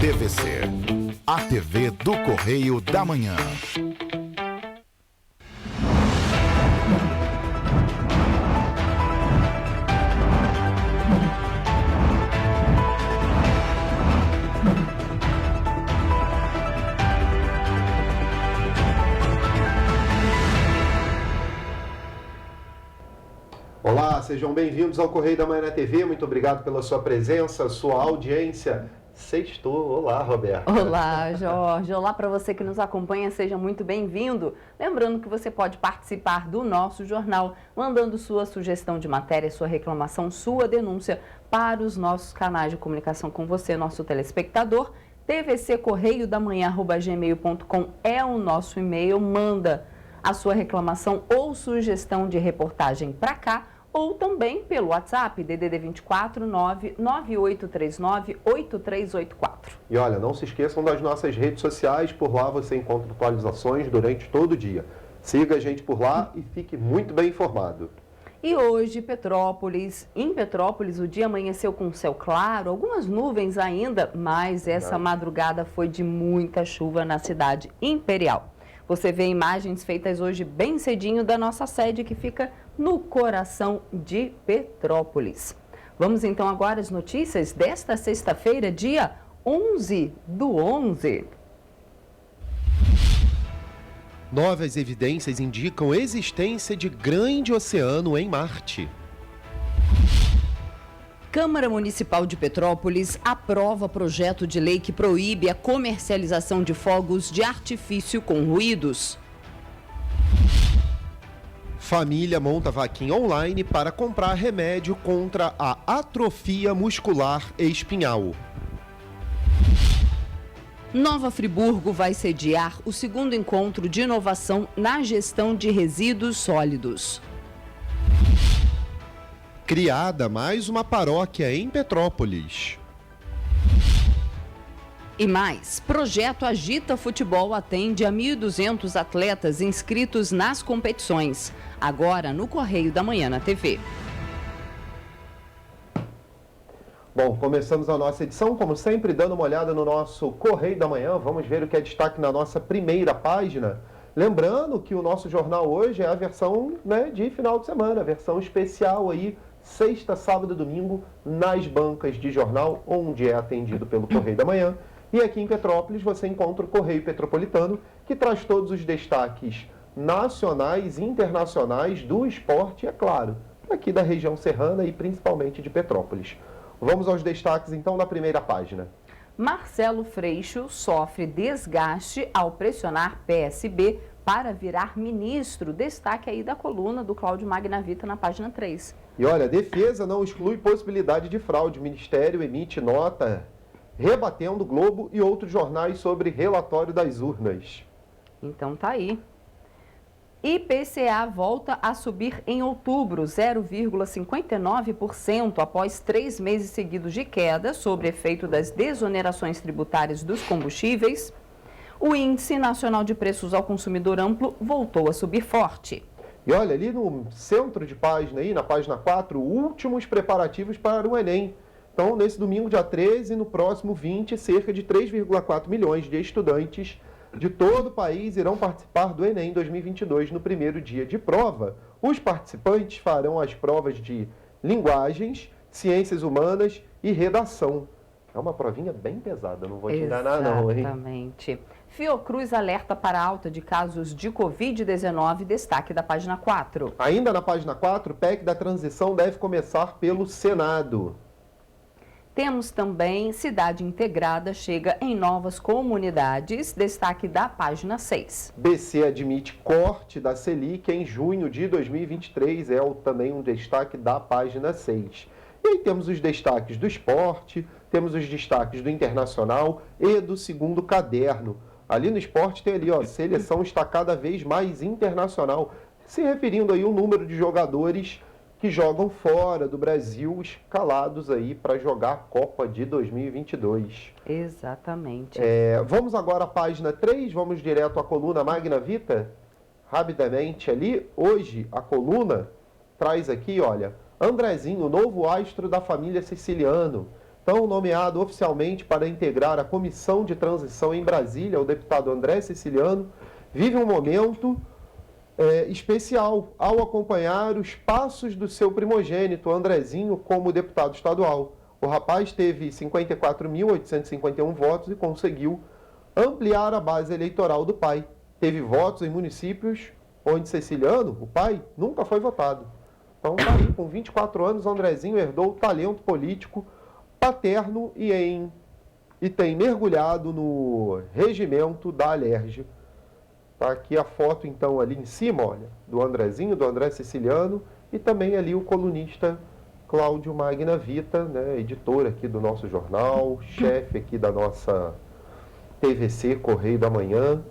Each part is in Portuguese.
TVC, a TV do Correio da Manhã. Olá, sejam bem-vindos ao Correio da Manhã na TV. Muito obrigado pela sua presença, sua audiência. Sextou. Olá, Roberta. Olá, Jorge. Olá para você que nos acompanha, seja muito bem-vindo. Lembrando que você pode participar do nosso jornal, mandando sua sugestão de matéria, sua reclamação, sua denúncia para os nossos canais de comunicação com você, nosso telespectador. tvccorreiodamanhã@gmail.com é o nosso e-mail. Manda a sua reclamação ou sugestão de reportagem para cá, ou também pelo WhatsApp, DDD 24 99839 8384. E olha, não se esqueçam das nossas redes sociais, por lá você encontra atualizações durante todo o dia. Siga a gente por lá e fique muito bem informado. E hoje, em Petrópolis, o dia amanheceu com céu claro, algumas nuvens ainda, mas essa madrugada foi de muita chuva na cidade imperial. Você vê imagens feitas hoje bem cedinho da nossa sede, que fica no coração de Petrópolis. Vamos então agora às notícias desta sexta-feira, dia 11/11. Novas evidências indicam existência de grande oceano em Marte. Câmara Municipal de Petrópolis aprova projeto de lei que proíbe a comercialização de fogos de artifício com ruídos. Família monta vaquinha online para comprar remédio contra a atrofia muscular espinhal. Nova Friburgo vai sediar o segundo encontro de inovação na gestão de resíduos sólidos. Criada mais uma paróquia em Petrópolis. E mais, projeto Agita Futebol atende a 1.200 atletas inscritos nas competições. Agora no Correio da Manhã na TV. Bom, começamos a nossa edição, como sempre, dando uma olhada no nosso Correio da Manhã. Vamos ver o que é destaque na nossa primeira página. Lembrando que o nosso jornal hoje é a versão, de final de semana, a versão especial aí, sexta, sábado e domingo, nas bancas de jornal, onde é atendido pelo Correio da Manhã. E aqui em Petrópolis você encontra o Correio Petropolitano, que traz todos os destaques nacionais e internacionais do esporte, é claro, aqui da região serrana e principalmente de Petrópolis. Vamos aos destaques então na primeira página. Marcelo Freixo sofre desgaste ao pressionar PSB para virar ministro. Destaque aí da coluna do Cláudio Magnavita na página 3. E olha, a defesa não exclui possibilidade de fraude. O Ministério emite nota rebatendo o Globo e outros jornais sobre relatório das urnas. Então tá aí. IPCA volta a subir em outubro, 0,59% após 3 meses seguidos de queda sobre efeito das desonerações tributárias dos combustíveis. O Índice Nacional de Preços ao Consumidor Amplo voltou a subir forte. E olha, ali no centro de página, aí, na página 4, últimos preparativos para o Enem. Então, nesse domingo, dia 13, e no próximo 20, cerca de 3,4 milhões de estudantes de todo o país irão participar do Enem 2022 no primeiro dia de prova. Os participantes farão as provas de linguagens, ciências humanas e redação. É uma provinha bem pesada, não vou te enganar não, hein? Exatamente. Fiocruz alerta para alta de casos de Covid-19, destaque da página 4. Ainda na página 4, PEC da transição deve começar pelo Senado. Temos também Cidade Integrada chega em novas comunidades, destaque da página 6. BC admite corte da Selic em junho de 2023, também um destaque da página 6. E aí temos os destaques do esporte, temos os destaques do internacional e do segundo caderno. Ali no esporte tem ali, seleção está cada vez mais internacional, se referindo aí ao número de jogadores que jogam fora do Brasil, escalados aí para jogar a Copa de 2022. Exatamente. Vamos agora à página 3, vamos direto à coluna Magna Vita. Rapidamente ali, hoje a coluna traz aqui, olha, Andrezinho, novo astro da família Siciliano. Então, nomeado oficialmente para integrar a Comissão de Transição em Brasília, o deputado André Siciliano vive um momento especial ao acompanhar os passos do seu primogênito, Andrezinho, como deputado estadual. O rapaz teve 54.851 votos e conseguiu ampliar a base eleitoral do pai. Teve votos em municípios onde Siciliano, o pai, nunca foi votado. Então, tá aí, com 24 anos, Andrezinho herdou o talento político paterno e tem mergulhado no regimento da Alerj. Tá aqui a foto, então, ali em cima, olha, do Andrezinho, do André Siciliano, e também ali o colunista Cláudio Magna Vita, né, editor aqui do nosso jornal, chefe aqui da nossa TVC, Correio da Manhã,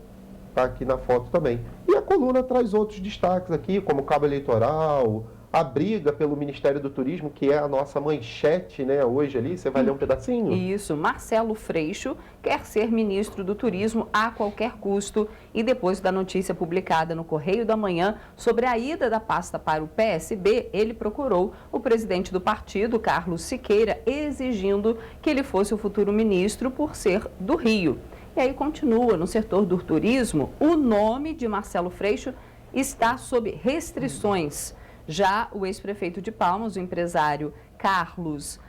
tá aqui na foto também. E a coluna traz outros destaques aqui, como cabo eleitoral, a briga pelo Ministério do Turismo, que é a nossa manchete, né, hoje ali. Você vai ler um pedacinho? Isso. Marcelo Freixo quer ser ministro do Turismo a qualquer custo. E depois da notícia publicada no Correio da Manhã sobre a ida da pasta para o PSB, ele procurou o presidente do partido, Carlos Siqueira, exigindo que ele fosse o futuro ministro por ser do Rio. E aí continua, no setor do turismo, o nome de Marcelo Freixo está sob restrições. Já o ex-prefeito de Palmas, o empresário Carlos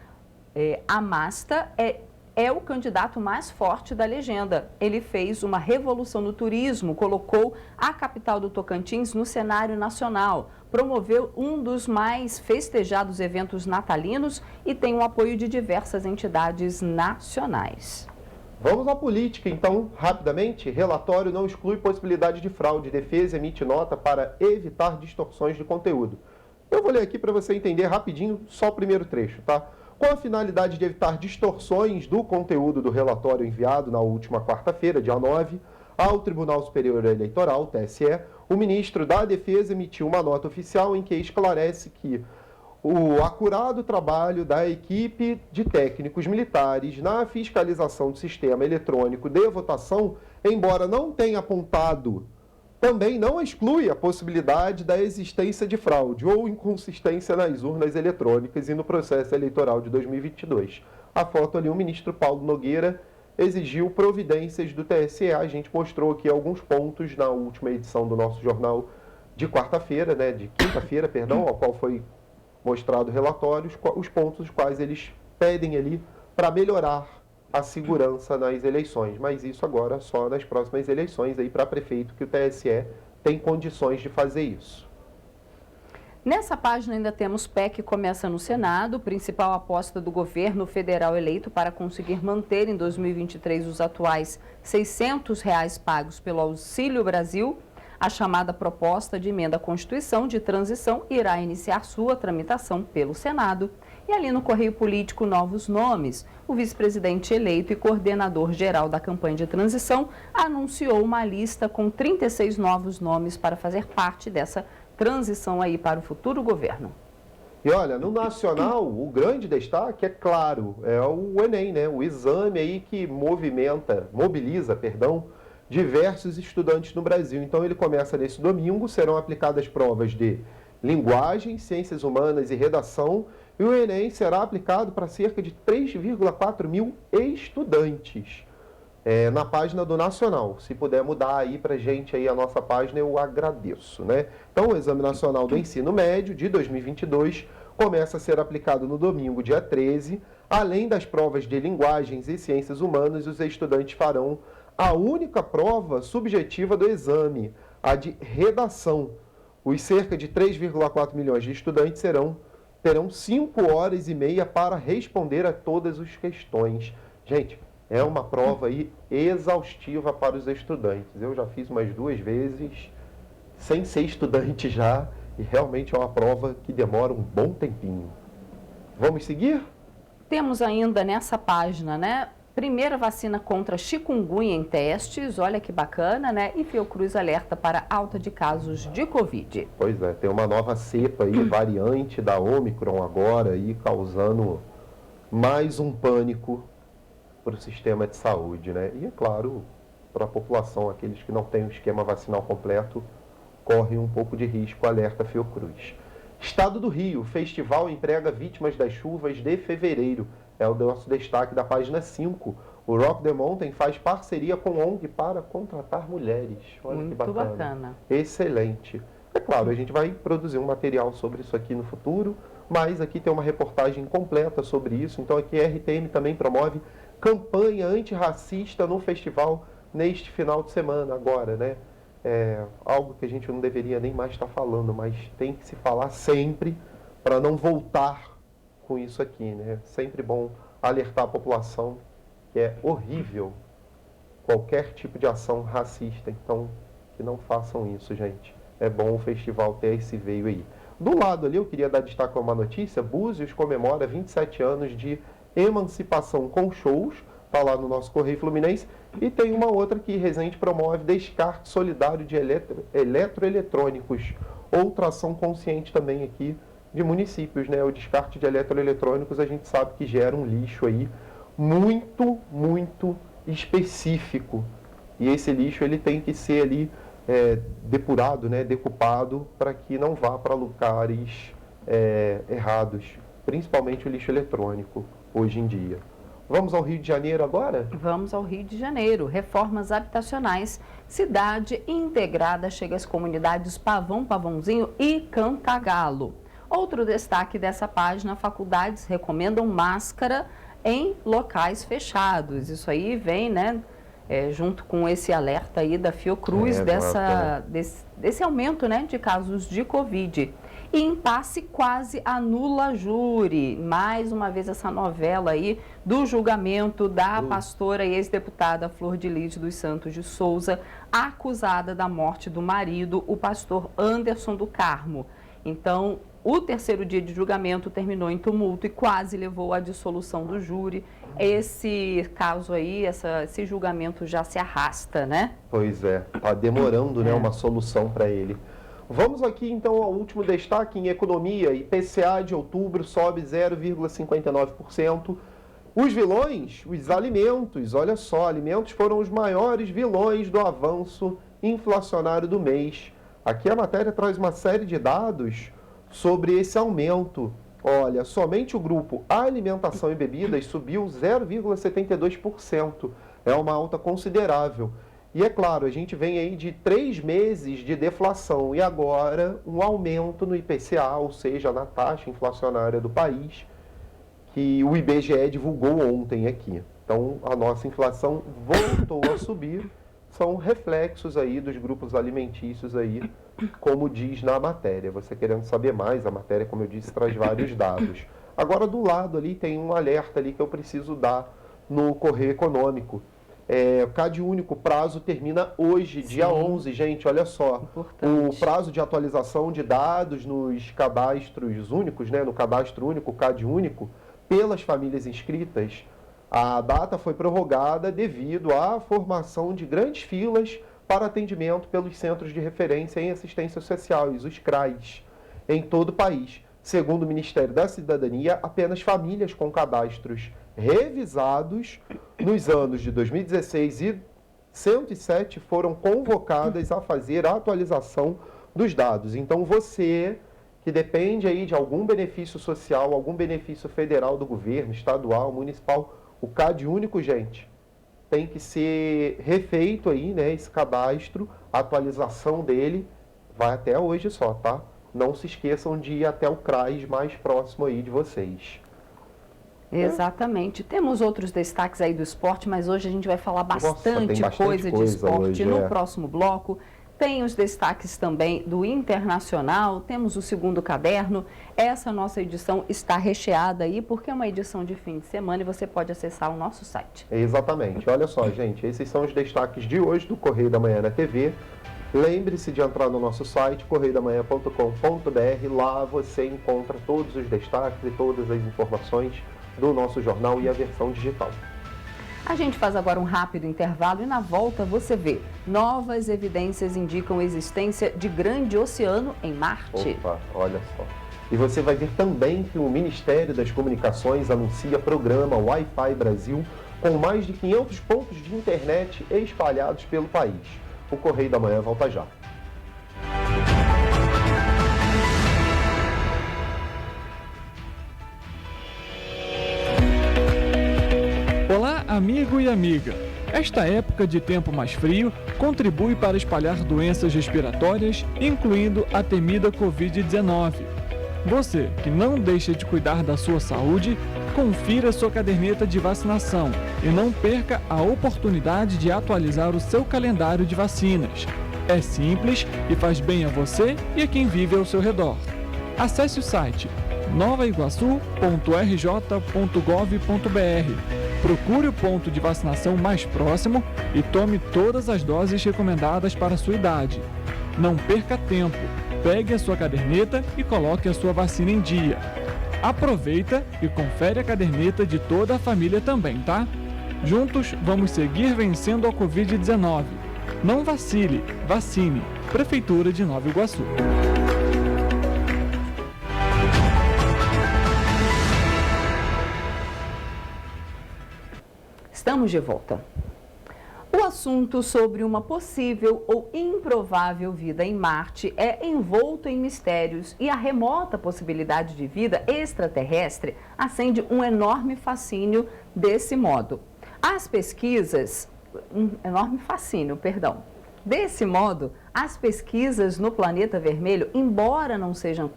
Amasta, é o candidato mais forte da legenda. Ele fez uma revolução no turismo, colocou a capital do Tocantins no cenário nacional, promoveu um dos mais festejados eventos natalinos e tem o apoio de diversas entidades nacionais. Vamos à política, então, rapidamente. Relatório não exclui possibilidade de fraude. Defesa emite nota para evitar distorções de conteúdo. Eu vou ler aqui para você entender rapidinho só o primeiro trecho, tá? Com a finalidade de evitar distorções do conteúdo do relatório enviado na última quarta-feira, dia 9, ao Tribunal Superior Eleitoral, TSE, o ministro da Defesa emitiu uma nota oficial em que esclarece que o acurado trabalho da equipe de técnicos militares na fiscalização do sistema eletrônico de votação, embora não tenha apontado, também não exclui a possibilidade da existência de fraude ou inconsistência nas urnas eletrônicas e no processo eleitoral de 2022. A foto ali, o ministro Paulo Nogueira exigiu providências do TSE. A gente mostrou aqui alguns pontos na última edição do nosso jornal de quarta-feira, né, de quinta-feira, perdão, ao qual foi mostrado o relatório, os pontos os quais eles pedem ali para melhorar a segurança nas eleições. Mas isso agora só nas próximas eleições aí para prefeito, que o TSE tem condições de fazer isso. Nessa página ainda temos PEC que começa no Senado, principal aposta do governo federal eleito para conseguir manter em 2023 os atuais R$ 600 pagos pelo Auxílio Brasil. A chamada proposta de emenda à Constituição de transição irá iniciar sua tramitação pelo Senado. E ali no Correio Político, novos nomes. O vice-presidente eleito e coordenador geral da campanha de transição anunciou uma lista com 36 novos nomes para fazer parte dessa transição aí para o futuro governo. E olha, no nacional, o grande destaque, é claro, é o Enem, né? O exame aí que mobiliza, diversos estudantes no Brasil. Então ele começa nesse domingo, serão aplicadas provas de linguagem, ciências humanas e redação, e o Enem será aplicado para cerca de 3,4 mil estudantes. Na página do Nacional. Se puder mudar aí para a gente aí a nossa página, eu agradeço, né? Então o Exame Nacional do Ensino Médio de 2022 começa a ser aplicado no domingo, dia 13. Além das provas de linguagens e ciências humanas, os estudantes farão a única prova subjetiva do exame, a de redação. Os cerca de 3,4 milhões de estudantes terão 5 horas e meia para responder a todas as questões. Gente, é uma prova aí exaustiva para os estudantes. Eu já fiz umas 2 vezes, sem ser estudante já, e realmente é uma prova que demora um bom tempinho. Vamos seguir? Temos ainda nessa página, né? Primeira vacina contra chikungunya em testes, olha que bacana, né? E Fiocruz alerta para alta de casos de Covid. Pois é, tem uma nova cepa aí, variante da Omicron agora, aí causando mais um pânico para o sistema de saúde, né? E, é claro, para a população, aqueles que não têm o esquema vacinal completo, correm um pouco de risco, alerta Fiocruz. Estado do Rio, festival emprega vítimas das chuvas de fevereiro. é o nosso destaque da página 5. O Rock the Mountain faz parceria com ONG para contratar mulheres. Olha Muito que bacana. Excelente. É claro, a gente vai produzir um material sobre isso aqui no futuro, mas aqui tem uma reportagem completa sobre isso. Então aqui a RTM também promove campanha antirracista no festival neste final de semana agora, né? É algo que a gente não deveria nem mais estar falando, mas tem que se falar sempre para não voltar com isso aqui, né? Sempre bom alertar a população que é horrível qualquer tipo de ação racista. Então, que não façam isso, gente. É bom o festival ter esse veio aí. Do lado ali, eu queria dar destaque a uma notícia. Búzios comemora 27 anos de emancipação com shows. Está lá no nosso Correio Fluminense. E tem uma outra que Resende promove descarte solidário de eletroeletrônicos. Outra ação consciente também aqui de municípios, né? O descarte de eletroeletrônicos a gente sabe que gera um lixo aí muito, muito específico. E esse lixo ele tem que ser ali depurado, né? Decupado para que não vá para lugares errados. Principalmente o lixo eletrônico hoje em dia. Vamos ao Rio de Janeiro agora? Vamos ao Rio de Janeiro. Reformas habitacionais. Cidade integrada chega às comunidades Pavão, Pavãozinho e Cantagalo. Outro destaque dessa página, faculdades recomendam máscara em locais fechados. Isso aí vem, né, junto com esse alerta aí da Fiocruz, desse aumento, né, de casos de Covid. E impasse quase anula júri. Mais uma vez essa novela aí do julgamento da pastora e ex-deputada Flor de Lis dos Santos de Souza, acusada da morte do marido, o pastor Anderson do Carmo. Então, o terceiro dia de julgamento terminou em tumulto e quase levou à dissolução do júri. Esse caso aí, esse julgamento já se arrasta, né? Pois é, está demorando, né, uma solução para ele. Vamos aqui então ao último destaque em economia. IPCA de outubro sobe 0,59%. Os vilões, os alimentos, olha só, alimentos foram os maiores vilões do avanço inflacionário do mês. Aqui a matéria traz uma série de dados sobre esse aumento. Olha, somente o grupo Alimentação e Bebidas subiu 0,72%. É uma alta considerável. E é claro, a gente vem aí de 3 meses de deflação e agora um aumento no IPCA, ou seja, na taxa inflacionária do país, que o IBGE divulgou ontem aqui. Então, a nossa inflação voltou a subir. São reflexos aí dos grupos alimentícios aí, como diz na matéria. Você querendo saber mais, a matéria, como eu disse, traz vários dados. Agora, do lado ali, tem um alerta ali que eu preciso dar no Correio Econômico. O Cade Único, prazo termina hoje, dia 11, gente, olha só. Importante. O prazo de atualização de dados nos cadastros únicos, né, no cadastro único, Cade Único, pelas famílias inscritas, a data foi prorrogada devido à formação de grandes filas para atendimento pelos Centros de Referência em Assistência Social, os CRAs, em todo o país. Segundo o Ministério da Cidadania, apenas famílias com cadastros revisados nos anos de 2016 e 107 foram convocadas a fazer a atualização dos dados. Então, você que depende aí de algum benefício social, algum benefício federal do governo, estadual, municipal, o Cade Único, gente, tem que ser refeito aí, né, esse cadastro, a atualização dele vai até hoje só, tá? Não se esqueçam de ir até o CRAS mais próximo aí de vocês. Exatamente. Temos outros destaques aí do esporte, mas hoje a gente vai falar bastante coisa de esporte hoje, no próximo bloco. Tem os destaques também do Internacional, temos o segundo caderno. Essa nossa edição está recheada aí, porque é uma edição de fim de semana e você pode acessar o nosso site. Exatamente. Olha só, gente, esses são os destaques de hoje do Correio da Manhã na TV. Lembre-se de entrar no nosso site, correiodamanhã.com.br. Lá você encontra todos os destaques e todas as informações do nosso jornal e a versão digital. A gente faz agora um rápido intervalo e na volta você vê. Novas evidências indicam a existência de grande oceano em Marte. Opa, olha só. E você vai ver também que o Ministério das Comunicações anuncia programa Wi-Fi Brasil com mais de 500 pontos de internet espalhados pelo país. O Correio da Manhã volta já. amigo e amiga, esta época de tempo mais frio contribui para espalhar doenças respiratórias, incluindo a temida Covid-19. Você que não deixa de cuidar da sua saúde, confira sua caderneta de vacinação e não perca a oportunidade de atualizar o seu calendário de vacinas. É simples e faz bem a você e a quem vive ao seu redor. Acesse o site novaiguaçu.rj.gov.br. Procure o ponto de vacinação mais próximo e tome todas as doses recomendadas para a sua idade. Não perca tempo, pegue a sua caderneta e coloque a sua vacina em dia. Aproveita e confere a caderneta de toda a família também, tá? Juntos vamos seguir vencendo a Covid-19. Não vacile, vacine. Prefeitura de Nova Iguaçu. Estamos de volta. O assunto sobre uma possível ou improvável vida em Marte é envolto em mistérios e a remota possibilidade de vida extraterrestre acende um enorme fascínio desse modo. Desse modo, as pesquisas no planeta vermelho, embora não sejam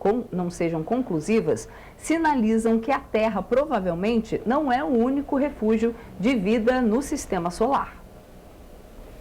conclusivas, sinalizam que a Terra provavelmente não é o único refúgio de vida no sistema solar.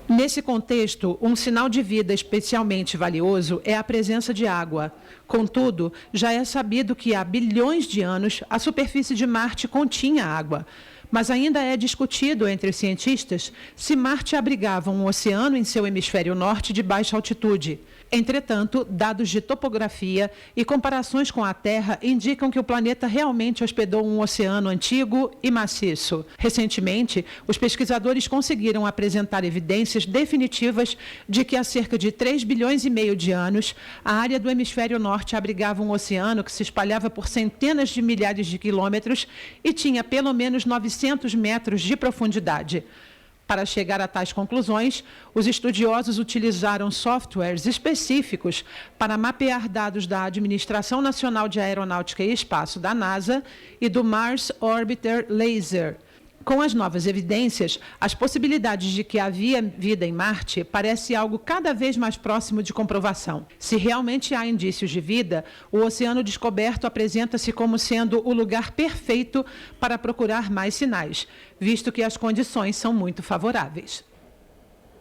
Nesse contexto, um sinal de vida especialmente valioso é a presença de água. Contudo, já é sabido que há bilhões de anos a superfície de Marte continha água. Mas ainda é discutido entre cientistas se Marte abrigava um oceano em seu hemisfério norte de baixa altitude. Entretanto, dados de topografia e comparações com a Terra indicam que o planeta realmente hospedou um oceano antigo e maciço. Recentemente, os pesquisadores conseguiram apresentar evidências definitivas de que há cerca de 3 bilhões e meio de anos, a área do hemisfério norte abrigava um oceano que se espalhava por centenas de milhares de quilômetros e tinha pelo menos 900 metros de profundidade. Para chegar a tais conclusões, os estudiosos utilizaram softwares específicos para mapear dados da Administração Nacional de Aeronáutica e Espaço, da NASA, e do Mars Orbiter Laser. Com as novas evidências, as possibilidades de que havia vida em Marte parece algo cada vez mais próximo de comprovação. Se realmente há indícios de vida, o oceano descoberto apresenta-se como sendo o lugar perfeito para procurar mais sinais, visto que as condições são muito favoráveis.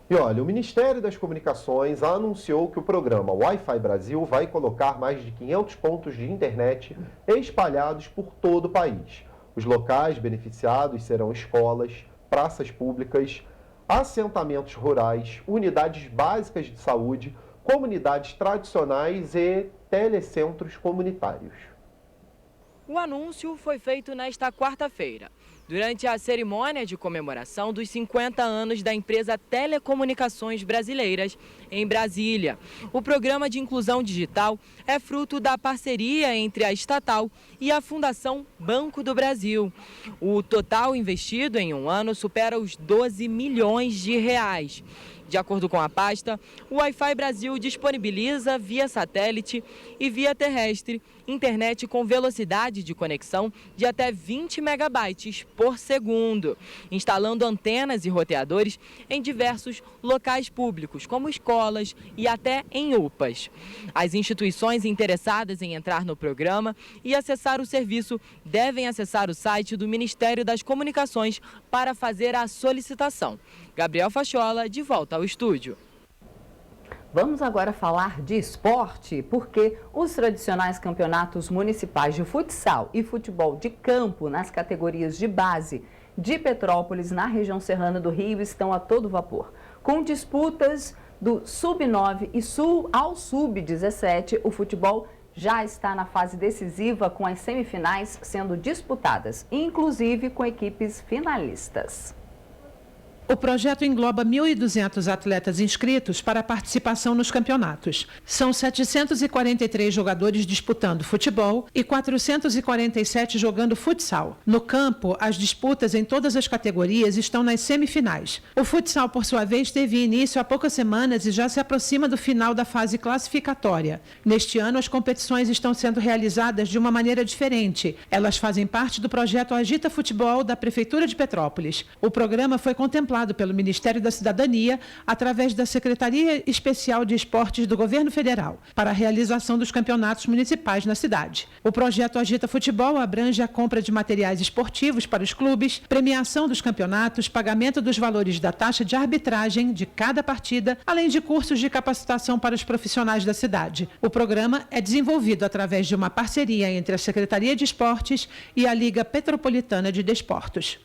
E olha, o Ministério das Comunicações anunciou que o programa Wi-Fi Brasil vai colocar mais de 500 pontos de internet espalhados por todo o país. Os locais beneficiados serão escolas, praças públicas, assentamentos rurais, unidades básicas de saúde, comunidades tradicionais e telecentros comunitários. O anúncio foi feito nesta quarta-feira, durante a cerimônia de comemoração dos 50 anos da empresa Telecomunicações Brasileiras, em Brasília. O programa de inclusão digital é fruto da parceria entre a estatal e a Fundação Banco do Brasil. O total investido em um ano supera os 12 milhões de reais. De acordo com a pasta, o Wi-Fi Brasil disponibiliza via satélite e via terrestre internet com velocidade de conexão de até 20 megabytes por segundo, instalando antenas e roteadores em diversos locais públicos, como escolas e até em UPAs. As instituições interessadas em entrar no programa e acessar o serviço devem acessar o site do Ministério das Comunicações para fazer a solicitação. Gabriel Fachola, de volta ao estúdio. Vamos agora falar de esporte, porque os tradicionais campeonatos municipais de futsal e futebol de campo nas categorias de base de Petrópolis, na região serrana do Rio, estão a todo vapor. Com disputas do Sub-9 e ao Sub-17, o futebol já está na fase decisiva, com as semifinais sendo disputadas, inclusive com equipes finalistas. O projeto engloba 1.200 atletas inscritos para a participação nos campeonatos. São 743 jogadores disputando futebol e 447 jogando futsal. No campo, as disputas em todas as categorias estão nas semifinais. O futsal, por sua vez, teve início há poucas semanas e já se aproxima do final da fase classificatória. Neste ano, as competições estão sendo realizadas de uma maneira diferente. Elas fazem parte do projeto Agita Futebol da Prefeitura de Petrópolis. O programa foi contemplado pelo Ministério da Cidadania através da Secretaria Especial de Esportes do Governo Federal para a realização dos campeonatos municipais na cidade. O projeto Agita Futebol abrange a compra de materiais esportivos para os clubes, premiação dos campeonatos, pagamento dos valores da taxa de arbitragem de cada partida, além de cursos de capacitação para os profissionais da cidade. O programa é desenvolvido através de uma parceria entre a Secretaria de Esportes e a Liga Petropolitana de Desportos.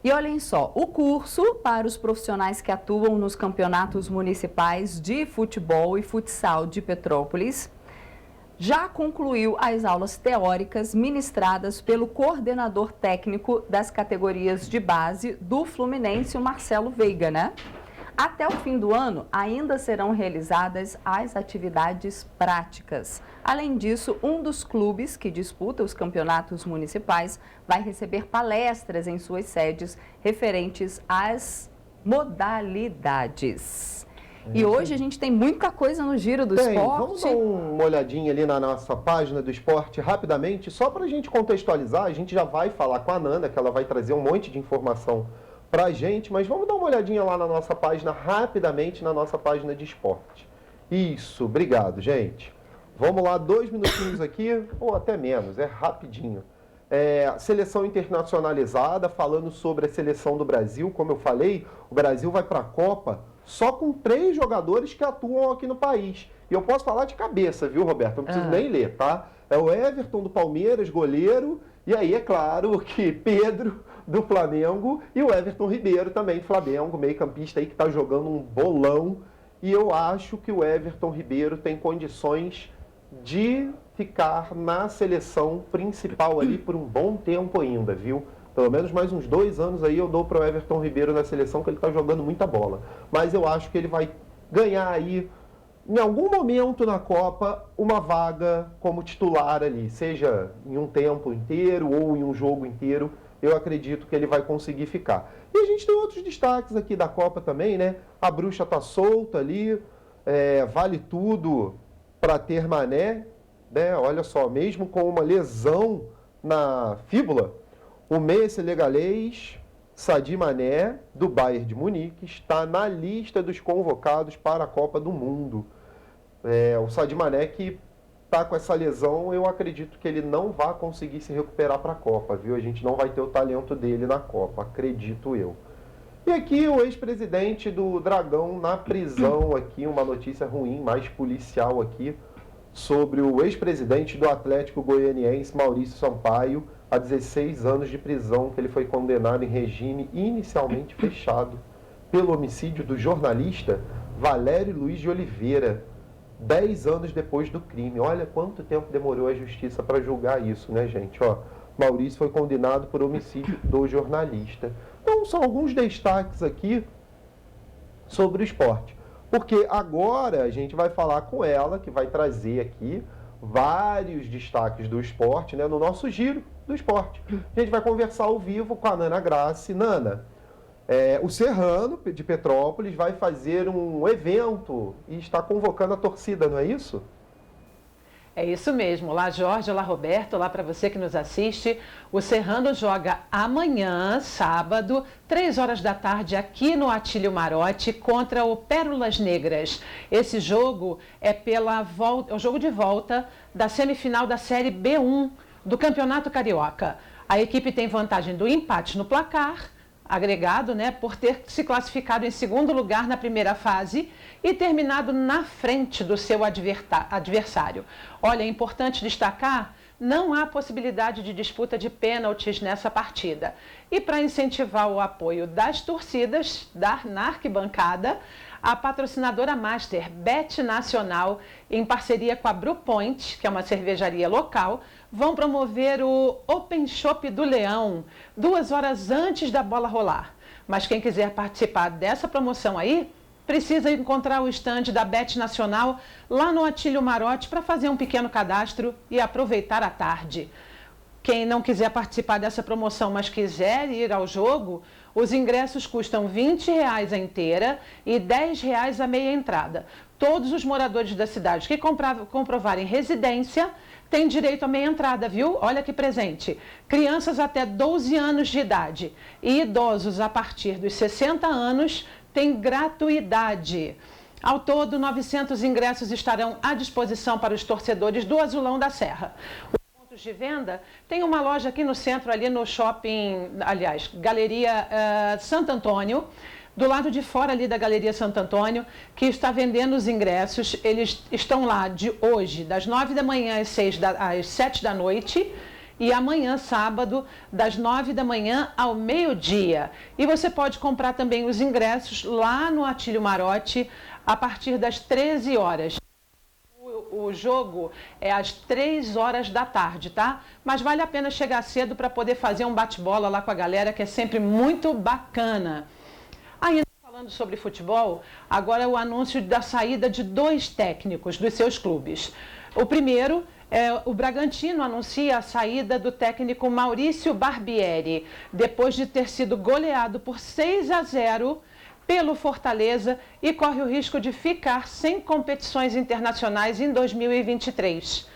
E olhem só, o curso para os profissionais que atuam nos campeonatos municipais de futebol e futsal de Petrópolis já concluiu as aulas teóricas ministradas pelo coordenador técnico das categorias de base do Fluminense, o Marcelo Veiga, né? Até o fim do ano, ainda serão realizadas as atividades práticas. Além disso, um dos clubes que disputa os campeonatos municipais vai receber palestras em suas sedes referentes às modalidades. E hoje a gente tem muita coisa no Giro do Esporte. Vamos dar uma olhadinha ali na nossa página do esporte rapidamente, só para a gente contextualizar. A gente já vai falar com a Nanda, que ela vai trazer um monte de informação pra gente, mas vamos dar uma olhadinha lá na nossa página, rapidamente, na nossa página de esporte. Isso, obrigado, gente. Vamos lá, 2 minutinhos aqui, ou até menos, é rapidinho. Seleção internacionalizada, falando sobre a seleção do Brasil, como eu falei, o Brasil vai para a Copa só com 3 jogadores que atuam aqui no país. E eu posso falar de cabeça, viu, Roberto? Não preciso nem ler, tá? É o Everton do Palmeiras, goleiro, e aí é claro que Pedro do Flamengo e o Everton Ribeiro também do Flamengo, meio-campista aí que está jogando um bolão. E eu acho que o Everton Ribeiro tem condições de ficar na seleção principal ali por um bom tempo ainda, viu? Pelo menos mais uns 2 anos aí eu dou para o Everton Ribeiro na seleção, que ele está jogando muita bola. Mas eu acho que ele vai ganhar aí, em algum momento na Copa, uma vaga como titular ali, seja em um tempo inteiro ou em um jogo inteiro. Eu acredito que ele vai conseguir ficar. E a gente tem outros destaques aqui da Copa também, né? A bruxa tá solta ali, vale tudo para ter Mané, né? Olha só, mesmo com uma lesão na fíbula, o meia senegalês Sadio Mané, do Bayern de Munique, está na lista dos convocados para a Copa do Mundo. O Sadio Mané que está com essa lesão, eu acredito que ele não vai conseguir se recuperar para a Copa, viu? A gente não vai ter o talento dele na Copa, acredito eu. E aqui o ex-presidente do Dragão na prisão, aqui uma notícia ruim, mais policial aqui, sobre o ex-presidente do Atlético Goianiense, Maurício Sampaio, a 16 anos de prisão, que ele foi condenado em regime inicialmente fechado pelo homicídio do jornalista Valério Luiz de Oliveira, 10 anos depois do crime. Olha quanto tempo demorou a justiça para julgar isso, né, gente? Ó, Maurício foi condenado por homicídio do jornalista. Então, são alguns destaques aqui sobre o esporte. Porque agora a gente vai falar com ela, que vai trazer aqui vários destaques do esporte, né, no nosso Giro do Esporte. A gente vai conversar ao vivo com a Nana Grassi. Nana, o Serrano de Petrópolis vai fazer um evento e está convocando a torcida, não é isso? É isso mesmo. Olá, Jorge. Olá, Roberto. Olá para você que nos assiste. O Serrano joga amanhã, sábado, 3 horas da tarde, aqui no Atílio Marotti, contra o Pérolas Negras. Esse jogo é o jogo de volta da semifinal da Série B1 do Campeonato Carioca. A equipe tem vantagem do empate no placar agregado, né, por ter se classificado em segundo lugar na primeira fase e terminado na frente do seu adversário. Olha, é importante destacar, não há possibilidade de disputa de pênaltis nessa partida. E para incentivar o apoio das torcidas na arquibancada, a patrocinadora Master Bet Nacional, em parceria com a Brewpoint, que é uma cervejaria local, vão promover o Open Shop do Leão, 2 horas antes da bola rolar. Mas quem quiser participar dessa promoção aí, precisa encontrar o estande da Bet Nacional lá no Atílio Marotti para fazer um pequeno cadastro e aproveitar a tarde. Quem não quiser participar dessa promoção, mas quiser ir ao jogo, os ingressos custam R$20 a inteira e R$10 a meia entrada. Todos os moradores da cidade que comprovarem residência têm direito a meia entrada, viu? Olha que presente. Crianças até 12 anos de idade e idosos a partir dos 60 anos têm gratuidade. Ao todo, 900 ingressos estarão à disposição para os torcedores do Azulão da Serra. De venda, tem uma loja aqui no centro, ali no shopping, aliás, Galeria Santo Antônio, do lado de fora ali da Galeria Santo Antônio, que está vendendo os ingressos. Eles estão lá de hoje, das 9 da manhã às 7 da noite, e amanhã, sábado, das 9 da manhã ao meio-dia. E você pode comprar também os ingressos lá no Atílio Marotti a partir das 13 horas. O jogo é às 3 horas da tarde, tá? Mas vale a pena chegar cedo para poder fazer um bate-bola lá com a galera, que é sempre muito bacana. Ainda falando sobre futebol, agora o anúncio da saída de 2 técnicos dos seus clubes. O primeiro é o Bragantino anuncia a saída do técnico Maurício Barbieri, depois de ter sido goleado por 6-0 pelo Fortaleza e corre o risco de ficar sem competições internacionais em 2023.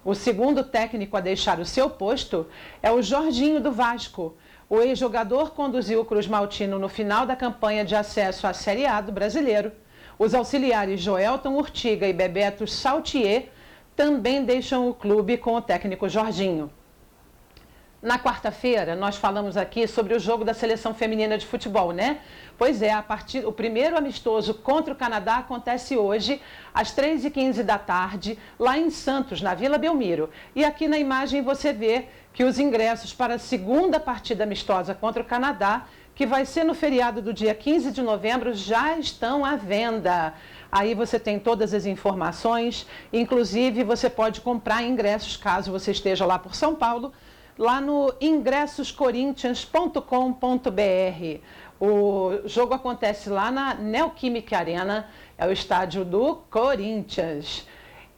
O segundo técnico a deixar o seu posto é o Jorginho do Vasco. O ex-jogador conduziu o Cruz Maltino no final da campanha de acesso à Série A do Brasileiro. Os auxiliares Joelton Urtiga e Bebeto Saltier também deixam o clube com o técnico Jorginho. Na quarta-feira, nós falamos aqui sobre o jogo da seleção feminina de futebol, né? Pois é, o primeiro amistoso contra o Canadá acontece hoje, às 3h15 da tarde, lá em Santos, na Vila Belmiro. E aqui na imagem você vê que os ingressos para a segunda partida amistosa contra o Canadá, que vai ser no feriado do dia 15 de novembro, já estão à venda. Aí você tem todas as informações, inclusive você pode comprar ingressos, caso você esteja lá por São Paulo, lá no ingressoscorinthians.com.br. O jogo acontece lá na Neoquímica Arena, é o estádio do Corinthians.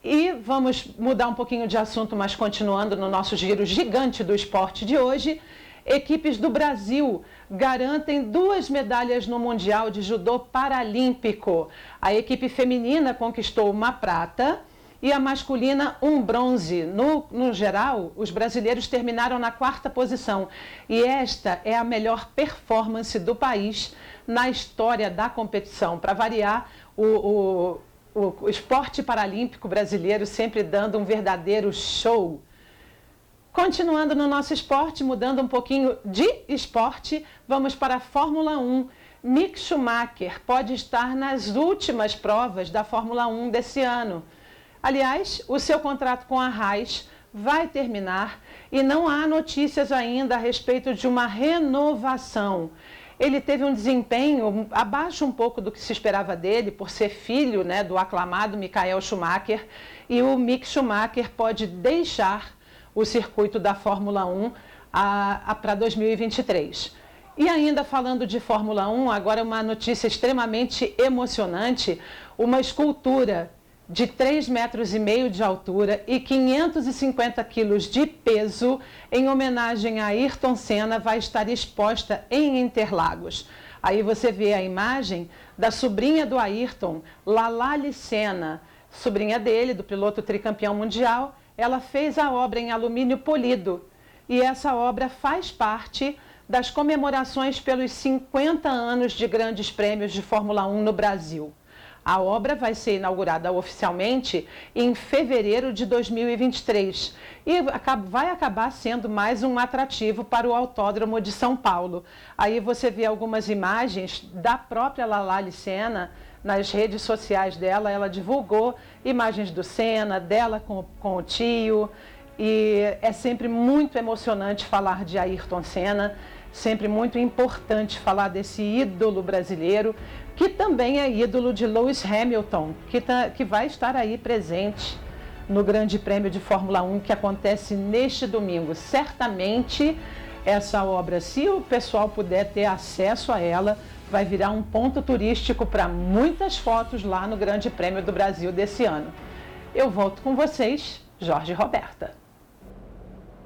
E vamos mudar um pouquinho de assunto, mas continuando no nosso giro gigante do esporte de hoje, equipes do Brasil garantem 2 medalhas no Mundial de Judô Paralímpico. A equipe feminina conquistou uma prata e a masculina um bronze. No geral, os brasileiros terminaram na 4ª posição. E esta é a melhor performance do país na história da competição. Para variar, o esporte paralímpico brasileiro sempre dando um verdadeiro show. Continuando no nosso esporte, mudando um pouquinho de esporte, vamos para a Fórmula 1. Mick Schumacher pode estar nas últimas provas da Fórmula 1 desse ano. Aliás, o seu contrato com a Haas vai terminar e não há notícias ainda a respeito de uma renovação. Ele teve um desempenho abaixo um pouco do que se esperava dele, por ser filho, né, do aclamado Michael Schumacher, e o Mick Schumacher pode deixar o circuito da Fórmula 1 para 2023. E ainda falando de Fórmula 1, agora uma notícia extremamente emocionante, uma escultura de 3,5 metros de altura e 550 quilos de peso, em homenagem a Ayrton Senna, vai estar exposta em Interlagos. Aí você vê a imagem da sobrinha do Ayrton, Lalali Senna, sobrinha dele, do piloto tricampeão mundial. Ela fez a obra em alumínio polido e essa obra faz parte das comemorações pelos 50 anos de grandes prêmios de Fórmula 1 no Brasil. A obra vai ser inaugurada oficialmente em fevereiro de 2023 e vai acabar sendo mais um atrativo para o Autódromo de São Paulo. Aí você vê algumas imagens da própria Lalali Senna nas redes sociais dela. Ela divulgou imagens do Senna, dela com o tio. e é sempre muito emocionante falar de Ayrton Senna, sempre muito importante falar desse ídolo brasileiro, que também é ídolo de Lewis Hamilton, que vai estar aí presente no Grande Prêmio de Fórmula 1 que acontece neste domingo. Certamente essa obra, se o pessoal puder ter acesso a ela, vai virar um ponto turístico para muitas fotos lá no Grande Prêmio do Brasil desse ano. Eu volto com vocês, Jorge e Roberta.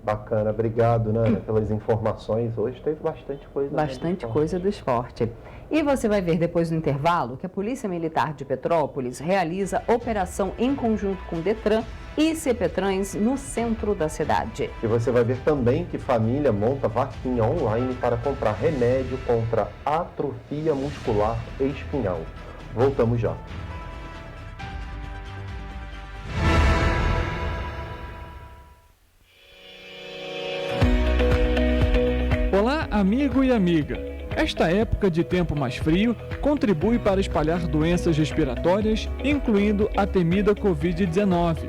Bacana, obrigado, Nana, pelas informações. Hoje teve bastante coisa. Bastante coisa do esporte. E você vai ver depois do intervalo que a Polícia Militar de Petrópolis realiza operação em conjunto com Detran e Cepetran no centro da cidade. E você vai ver também que família monta vaquinha online para comprar remédio contra atrofia muscular espinhal. Voltamos já. Olá, amigo e amiga! Esta época de tempo mais frio contribui para espalhar doenças respiratórias, incluindo a temida Covid-19.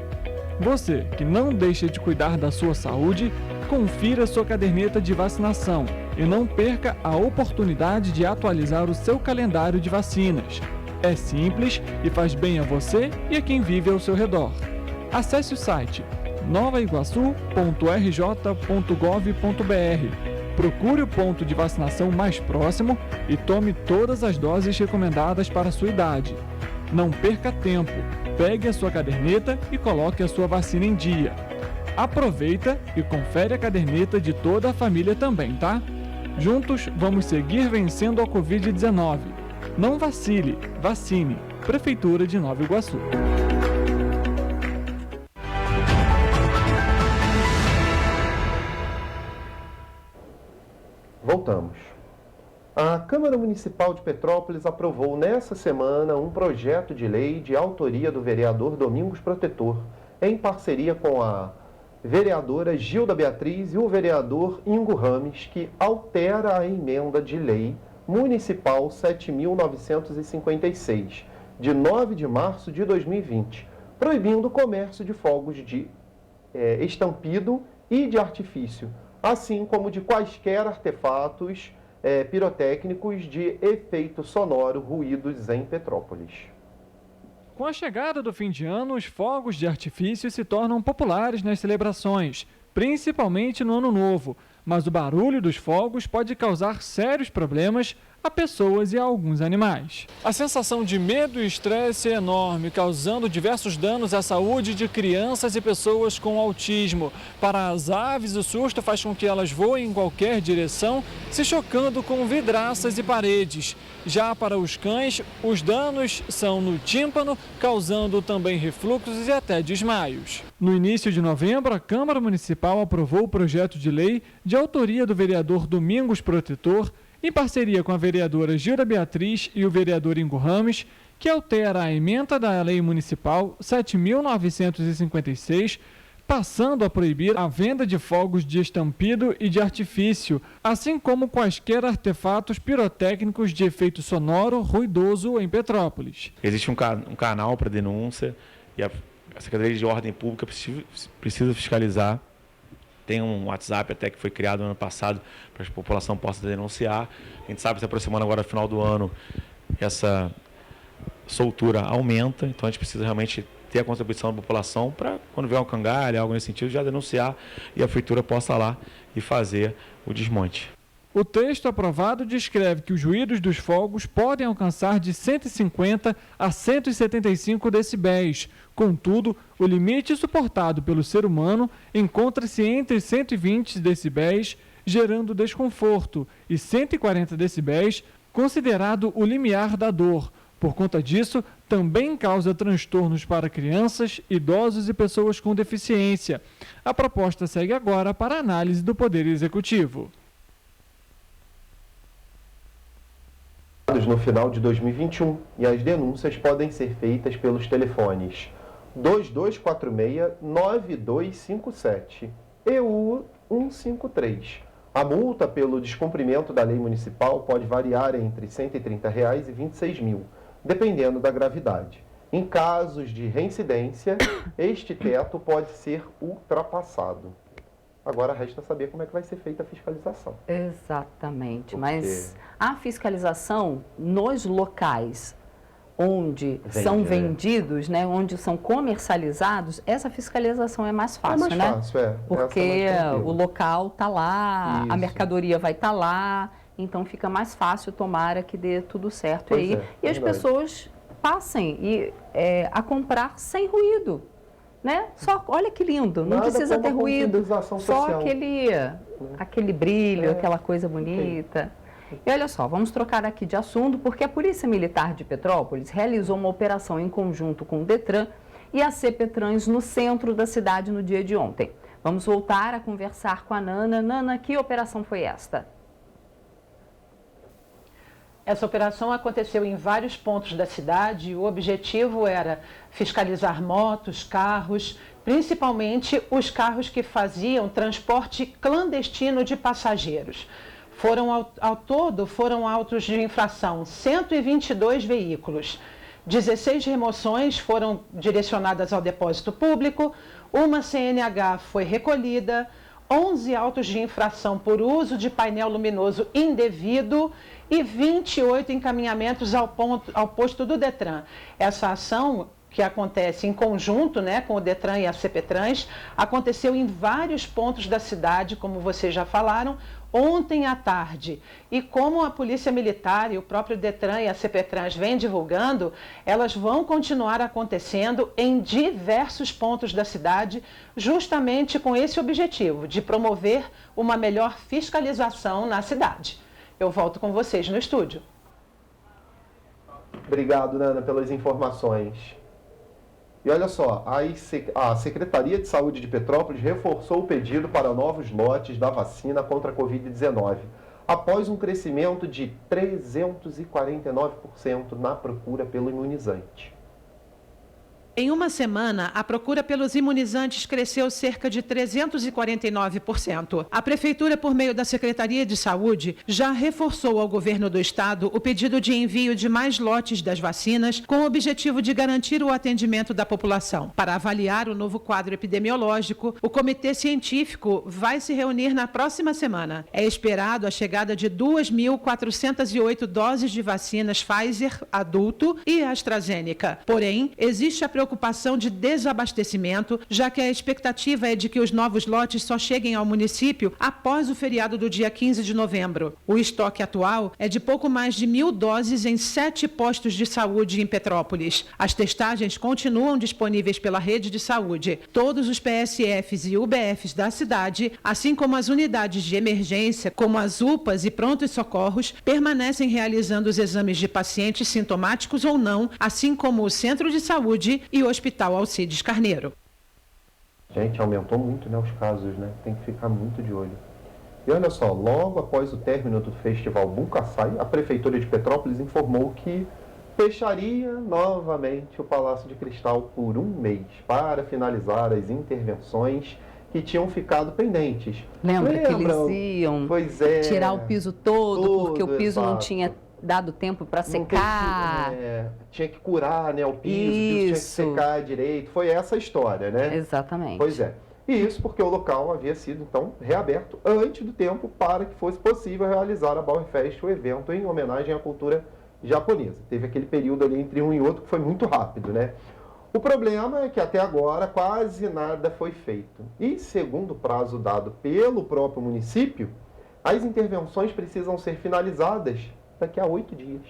Você que não deixa de cuidar da sua saúde, confira sua caderneta de vacinação e não perca a oportunidade de atualizar o seu calendário de vacinas. É simples e faz bem a você e a quem vive ao seu redor. Acesse o site novaiguaçu.rj.gov.br. Procure o ponto de vacinação mais próximo e tome todas as doses recomendadas para a sua idade. Não perca tempo, pegue a sua caderneta e coloque a sua vacina em dia. Aproveita e confere a caderneta de toda a família também, tá? Juntos vamos seguir vencendo a Covid-19. Não vacile, vacine. Prefeitura de Nova Iguaçu. Voltamos. A Câmara Municipal de Petrópolis aprovou nessa semana um projeto de lei de autoria do vereador Domingos Protetor, em parceria com a vereadora Gilda Beatriz e o vereador Ingo Rames, que altera a emenda de lei municipal 7.956, de 9 de março de 2020, proibindo o comércio de fogos de estampido e de artifício, assim como de quaisquer artefatos pirotécnicos de efeito sonoro ruídos em Petrópolis. Com a chegada do fim de ano, os fogos de artifício se tornam populares nas celebrações, principalmente no Ano Novo, mas o barulho dos fogos pode causar sérios problemas a pessoas e a alguns animais. A sensação de medo e estresse é enorme, causando diversos danos à saúde de crianças e pessoas com autismo. Para as aves, o susto faz com que elas voem em qualquer direção, se chocando com vidraças e paredes. Já para os cães, os danos são no tímpano, causando também refluxos e até desmaios. No início de novembro, a Câmara Municipal aprovou o projeto de lei de autoria do vereador Domingos Protetor, em parceria com a vereadora Gilda Beatriz e o vereador Ingo Rames, que altera a emenda da Lei Municipal 7.956, passando a proibir a venda de fogos de estampido e de artifício, assim como quaisquer artefatos pirotécnicos de efeito sonoro ruidoso em Petrópolis. Existe um canal para denúncia e a Secretaria de Ordem Pública precisa fiscalizar. Tem um WhatsApp até que foi criado no ano passado para que a população possa denunciar. A gente sabe que se aproximando agora do final do ano, essa soltura aumenta, então a gente precisa realmente ter a contribuição da população para, quando vier um cangalho, algo nesse sentido, já denunciar e a prefeitura possa lá e fazer o desmonte. O texto aprovado descreve que os ruídos dos fogos podem alcançar de 150 a 175 decibéis. Contudo, o limite suportado pelo ser humano encontra-se entre 120 decibéis, gerando desconforto, e 140 decibéis, considerado o limiar da dor. Por conta disso, também causa transtornos para crianças, idosos e pessoas com deficiência. A proposta segue agora para a análise do Poder Executivo. No final de 2021, e as denúncias podem ser feitas pelos telefones 2246-9257 e o 153. A multa pelo descumprimento da lei municipal pode variar entre R$ 130 e R$ 26.000, dependendo da gravidade. Em casos de reincidência, este teto pode ser ultrapassado. Agora resta saber como é que vai ser feita a fiscalização. Exatamente, mas a fiscalização nos locais onde são vendidos, né, onde são comercializados, essa fiscalização é mais fácil, né? Fácil, porque o local está lá, a mercadoria vai estar lá, então fica mais fácil, tomara que dê tudo certo aí. E as pessoas passem a comprar sem ruído, né? Só, olha que lindo, não precisa ter ruído, só aquele brilho, aquela coisa bonita. E olha só, vamos trocar aqui de assunto, porque a Polícia Militar de Petrópolis realizou uma operação em conjunto com o Detran e a CPTrans no centro da cidade no dia de ontem. Vamos voltar a conversar com a Nana. Nana, que operação foi esta? Essa operação aconteceu em vários pontos da cidade. O objetivo era fiscalizar motos, carros, principalmente os carros que faziam transporte clandestino de passageiros. Ao todo, foram autos de infração 122 veículos. 16 remoções foram direcionadas ao depósito público, uma CNH foi recolhida, 11 autos de infração por uso de painel luminoso indevido e 28 encaminhamentos ao posto do Detran. Essa ação, que acontece em conjunto, né, com o Detran e a CPTrans, aconteceu em vários pontos da cidade, como vocês já falaram, ontem à tarde. E como a Polícia Militar e o próprio Detran e a CPTrans vêm divulgando, elas vão continuar acontecendo em diversos pontos da cidade, justamente com esse objetivo, de promover uma melhor fiscalização na cidade. Eu volto com vocês no estúdio. Obrigado, Nana, pelas informações. E olha só, a Secretaria de Saúde de Petrópolis reforçou o pedido para novos lotes da vacina contra a Covid-19, após um crescimento de 349% na procura pelo imunizante. Em uma semana, a procura pelos imunizantes cresceu cerca de 349%. A Prefeitura, por meio da Secretaria de Saúde, já reforçou ao Governo do Estado o pedido de envio de mais lotes das vacinas, com o objetivo de garantir o atendimento da população. Para avaliar o novo quadro epidemiológico, o Comitê Científico vai se reunir na próxima semana. É esperado a chegada de 2.408 doses de vacinas Pfizer adulto e AstraZeneca. Porém, existe a preocupação de desabastecimento, já que a expectativa é de que os novos lotes só cheguem ao município após o feriado do dia 15 de novembro. O estoque atual é de pouco mais de 1.000 doses em 7 postos de saúde em Petrópolis. As testagens continuam disponíveis pela rede de saúde. Todos os PSFs e UBFs da cidade, assim como as unidades de emergência, como as UPAs e prontos socorros, permanecem realizando os exames de pacientes sintomáticos ou não, assim como o Centro de Saúde e o Hospital Alcides Carneiro. Gente, aumentou muito, né, os casos, né? Tem que ficar muito de olho. E olha só, logo após o término do Festival Buncaçai, a Prefeitura de Petrópolis informou que fecharia novamente o Palácio de Cristal por um mês para finalizar as intervenções que tinham ficado pendentes. Lembra que eles iam tirar o piso todo porque o piso não tinha dado tempo para secar. Tinha que curar, né, o piso tinha que secar direito. Foi essa a história, né? Exatamente. Pois é. E isso porque o local havia sido, então, reaberto antes do tempo para que fosse possível realizar a Bauerfest, o evento em homenagem à cultura japonesa. Teve aquele período ali entre um e outro que foi muito rápido, né? O problema é que até agora quase nada foi feito. E, segundo o prazo dado pelo próprio município, as intervenções precisam ser finalizadas daqui a 8 dias.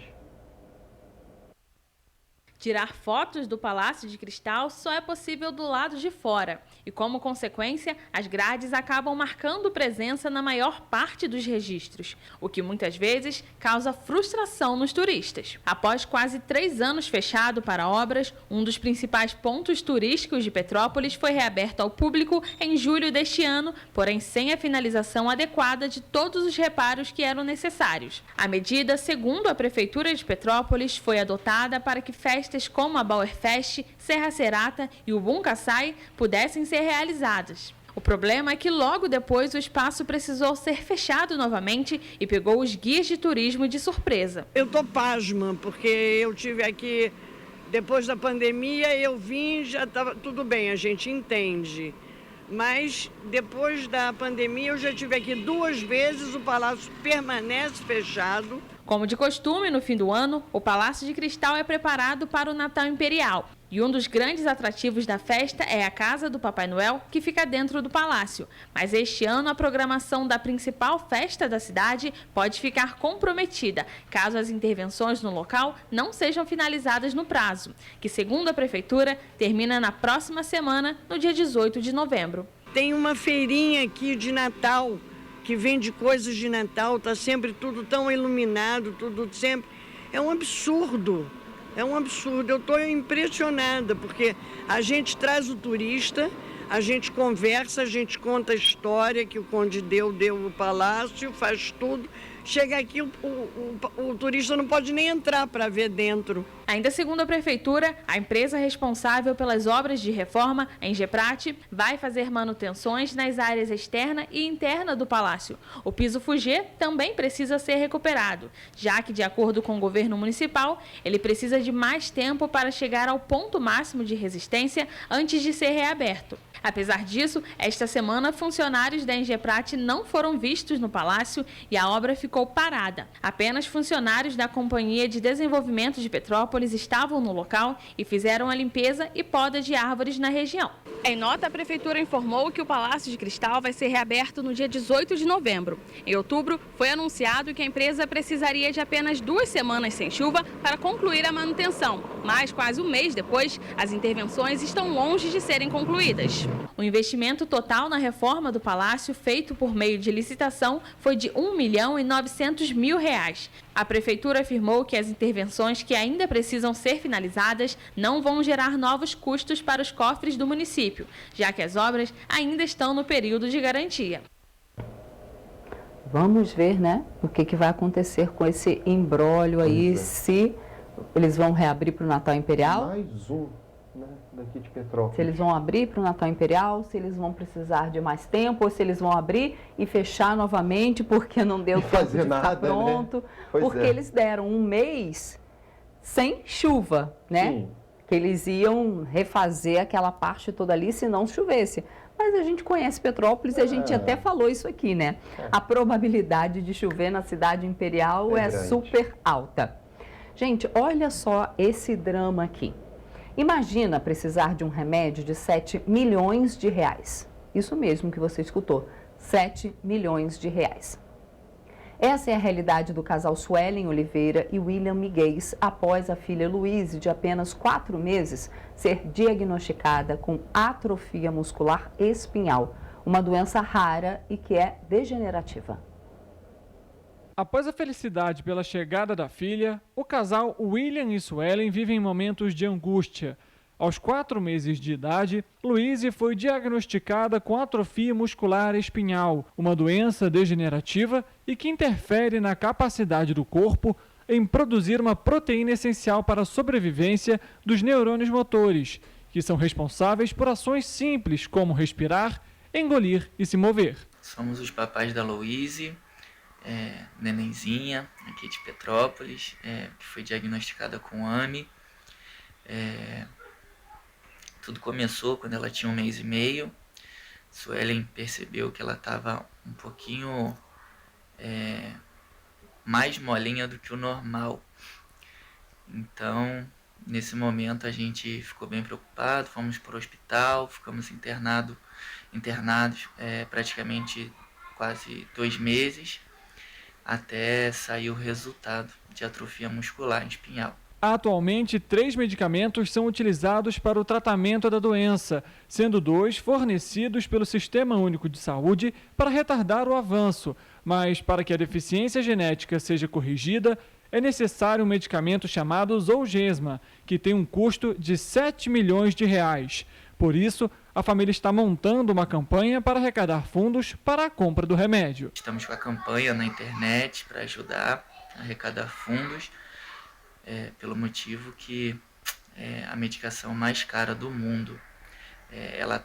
Tirar fotos do Palácio de Cristal só é possível do lado de fora e, como consequência, as grades acabam marcando presença na maior parte dos registros, o que muitas vezes causa frustração nos turistas. Após quase 3 anos fechado para obras, um dos principais pontos turísticos de Petrópolis foi reaberto ao público em julho deste ano, porém sem a finalização adequada de todos os reparos que eram necessários. A medida, segundo a Prefeitura de Petrópolis, foi adotada para que festas como a Bauerfest, Serra Serata e o Buncaçai pudessem ser realizadas. O problema é que logo depois o espaço precisou ser fechado novamente e pegou os guias de turismo de surpresa. Eu tô pasma, porque eu tive aqui Depois da pandemia eu vim, já estava tudo bem, a gente entende. Mas depois da pandemia eu já estive aqui 2 vezes, o palácio permanece fechado. Como de costume, no fim do ano, o Palácio de Cristal é preparado para o Natal Imperial. E um dos grandes atrativos da festa é a Casa do Papai Noel, que fica dentro do palácio. Mas este ano a programação da principal festa da cidade pode ficar comprometida, caso as intervenções no local não sejam finalizadas no prazo, que, segundo a Prefeitura, termina na próxima semana, no dia 18 de novembro. Tem uma feirinha aqui de Natal, que vende coisas de Natal, está sempre tudo tão iluminado, tudo sempre... É um absurdo. É um absurdo, eu estou impressionada, porque a gente traz o turista, a gente conversa, a gente conta a história que o Conde deu o palácio, faz tudo. Chega aqui, o turista não pode nem entrar para ver dentro. Ainda segundo a Prefeitura, a empresa responsável pelas obras de reforma, a Engeprat, vai fazer manutenções nas áreas externa e interna do palácio. O piso Fugê também precisa ser recuperado, já que, de acordo com o governo municipal, ele precisa de mais tempo para chegar ao ponto máximo de resistência antes de ser reaberto. Apesar disso, esta semana, funcionários da Engeprat não foram vistos no palácio e a obra ficou parada. Apenas funcionários da Companhia de Desenvolvimento de Petrópolis estavam no local e fizeram a limpeza e poda de árvores na região. Em nota, a Prefeitura informou que o Palácio de Cristal vai ser reaberto no dia 18 de novembro. Em outubro, foi anunciado que a empresa precisaria de apenas 2 semanas sem chuva para concluir a manutenção, mas quase um mês depois, as intervenções estão longe de serem concluídas. O investimento total na reforma do palácio, feito por meio de licitação, foi de R$1.900.000. A Prefeitura afirmou que as intervenções que ainda precisam ser finalizadas não vão gerar novos custos para os cofres do município, já que as obras ainda estão no período de garantia. Vamos ver, né, o que vai acontecer com esse imbróglio aí, se eles vão reabrir para o Natal Imperial. Mais um, né, daqui de Petrópolis. Se eles vão abrir para o Natal Imperial, se eles vão precisar de mais tempo, ou se eles vão abrir e fechar novamente porque não deu tempo de ficar pronto. Né? Porque eles deram um mês sem chuva, né? Sim. Que eles iam refazer aquela parte toda ali se não chovesse. Mas a gente conhece Petrópolis e a gente até falou isso aqui, né? A probabilidade de chover na cidade imperial é super alta. Gente, olha só esse drama aqui. Imagina precisar de um remédio de 7 milhões de reais. Isso mesmo que você escutou, 7 milhões de reais. Essa é a realidade do casal Suelen Oliveira e William Miguel após a filha Luíse, de apenas 4 meses, ser diagnosticada com atrofia muscular espinhal, uma doença rara e que é degenerativa. Após a felicidade pela chegada da filha, o casal William e Suelen vivem momentos de angústia. Aos 4 meses de idade, Luíse foi diagnosticada com atrofia muscular espinhal, uma doença degenerativa e que interfere na capacidade do corpo em produzir uma proteína essencial para a sobrevivência dos neurônios motores, que são responsáveis por ações simples como respirar, engolir e se mover. Somos os papais da Luíse, nenenzinha, aqui de Petrópolis, que foi diagnosticada com AME. Tudo começou quando ela tinha 1 mês e meio. Suelen percebeu que ela estava um pouquinho mais molinha do que o normal. Então, nesse momento a gente ficou bem preocupado, fomos para o hospital, ficamos internados praticamente quase 2 meses, até sair o resultado de atrofia muscular espinhal. Atualmente, 3 medicamentos são utilizados para o tratamento da doença, sendo 2 fornecidos pelo Sistema Único de Saúde para retardar o avanço. Mas, para que a deficiência genética seja corrigida, é necessário um medicamento chamado Zolgensma, que tem um custo de 7 milhões de reais. Por isso, a família está montando uma campanha para arrecadar fundos para a compra do remédio. Estamos com a campanha na internet para ajudar a arrecadar fundos, pelo motivo que é a medicação mais cara do mundo. Ela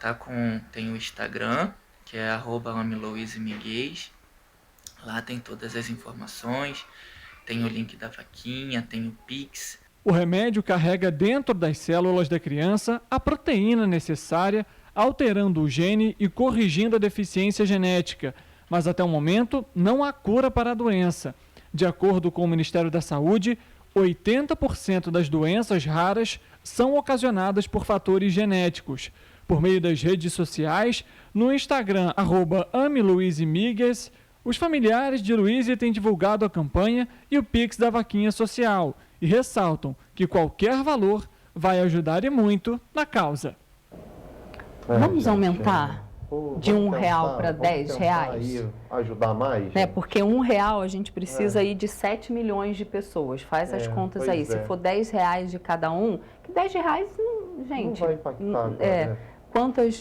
tem o Instagram, que é @AmeLuiseMiguel. Lá tem todas as informações, tem o link da vaquinha, tem o Pix. O remédio carrega dentro das células da criança a proteína necessária, alterando o gene e corrigindo a deficiência genética, mas até o momento não há cura para a doença. De acordo com o Ministério da Saúde, 80% das doenças raras são ocasionadas por fatores genéticos. Por meio das redes sociais, no Instagram, @ameluizemigues, os familiares de Luíse têm divulgado a campanha e o Pix da vaquinha social e ressaltam que qualquer valor vai ajudar e muito na causa. Vamos aumentar de R$1 para R$10? Aí ajudar mais? Porque R$1 a gente precisa aí de 7 milhões de pessoas. Faz as contas aí. Se for R$10 de cada um, que R$10, gente... Não vai impactar agora,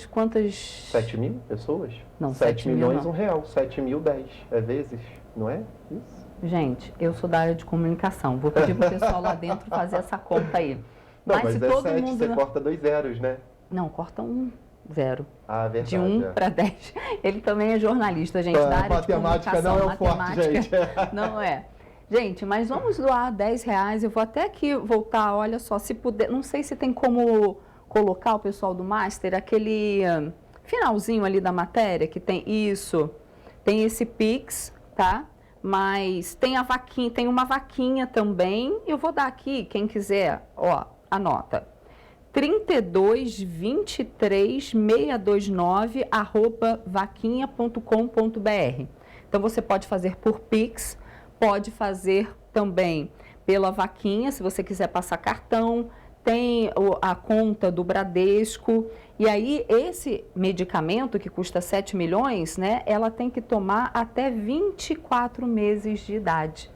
Quantas... 7 mil pessoas? Não, 7 milhões, não. R$1. 7 mil, 10. É vezes, não é? Isso. Gente, eu sou da área de comunicação. Vou pedir pro pessoal lá dentro fazer essa conta aí. Não, mas se é todo 7, mundo... você corta 2 zeros, né? Não, corta 0. Ah, verdade. De 1 para 10. Ele também é jornalista, gente, da área de matemática comunicação. não é o forte, gente. Não é. Gente, mas vamos doar R$10. Eu vou até aqui voltar, olha só, se puder... Não sei se tem como colocar o pessoal do Master, aquele finalzinho ali da matéria, que tem isso, tem esse Pix, tá? Mas tem a vaquinha, tem uma vaquinha também. Eu vou dar aqui, quem quiser, ó, anota. 3223629629@vaquinha.com.br. Então você pode fazer por Pix, pode fazer também pela vaquinha, se você quiser passar cartão, tem a conta do Bradesco. E aí esse medicamento que custa 7 milhões, né, ela tem que tomar até 24 meses de idade.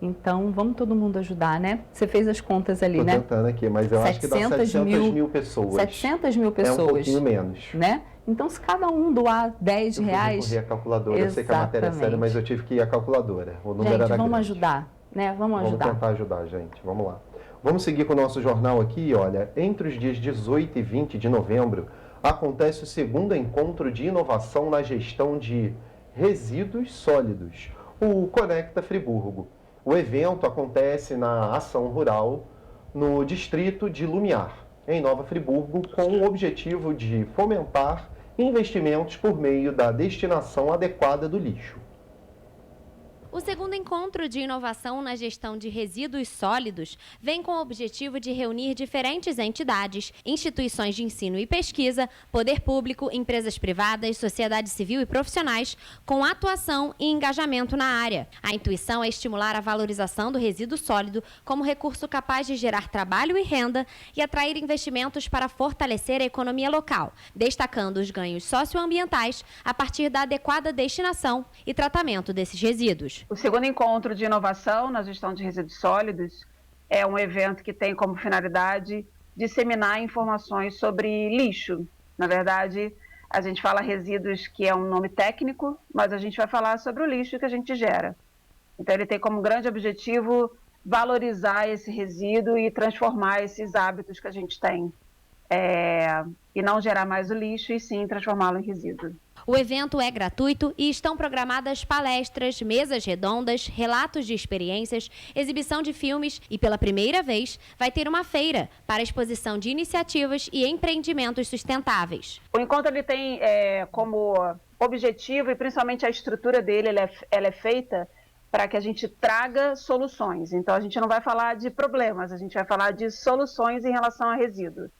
Então, vamos todo mundo ajudar, né? Você fez as contas ali, né? Tô tentando aqui, mas eu acho que dá 700 mil pessoas. 700 mil pessoas. É um pouquinho menos. Né? Então, se cada um doar R$10... Eu vou recorrer à calculadora. Eu sei que a matéria é séria, mas eu tive que ir à calculadora. O número era grande. Vamos ajudar, né? Vamos ajudar. Vamos tentar ajudar, gente. Vamos lá. Vamos seguir com o nosso jornal aqui. Olha, entre os dias 18 e 20 de novembro, acontece o segundo encontro de inovação na gestão de resíduos sólidos, o Conecta Friburgo. O evento acontece na Ação Rural, no distrito de Lumiar, em Nova Friburgo, com o objetivo de fomentar investimentos por meio da destinação adequada do lixo. O segundo encontro de inovação na gestão de resíduos sólidos vem com o objetivo de reunir diferentes entidades, instituições de ensino e pesquisa, poder público, empresas privadas, sociedade civil e profissionais, com atuação e engajamento na área. A intuição é estimular a valorização do resíduo sólido como recurso capaz de gerar trabalho e renda e atrair investimentos para fortalecer a economia local, destacando os ganhos socioambientais a partir da adequada destinação e tratamento desses resíduos. O segundo encontro de inovação na gestão de resíduos sólidos é um evento que tem como finalidade disseminar informações sobre lixo. Na verdade, a gente fala resíduos, que é um nome técnico, mas a gente vai falar sobre o lixo que a gente gera. Então, ele tem como grande objetivo valorizar esse resíduo e transformar esses hábitos que a gente tem. E não gerar mais o lixo, e sim transformá-lo em resíduo. O evento é gratuito e estão programadas palestras, mesas redondas, relatos de experiências, exibição de filmes e, pela primeira vez, vai ter uma feira para exposição de iniciativas e empreendimentos sustentáveis. O encontro ele tem como objetivo, e principalmente a estrutura dele, ela é feita para que a gente traga soluções. Então, a gente não vai falar de problemas, a gente vai falar de soluções em relação a resíduos.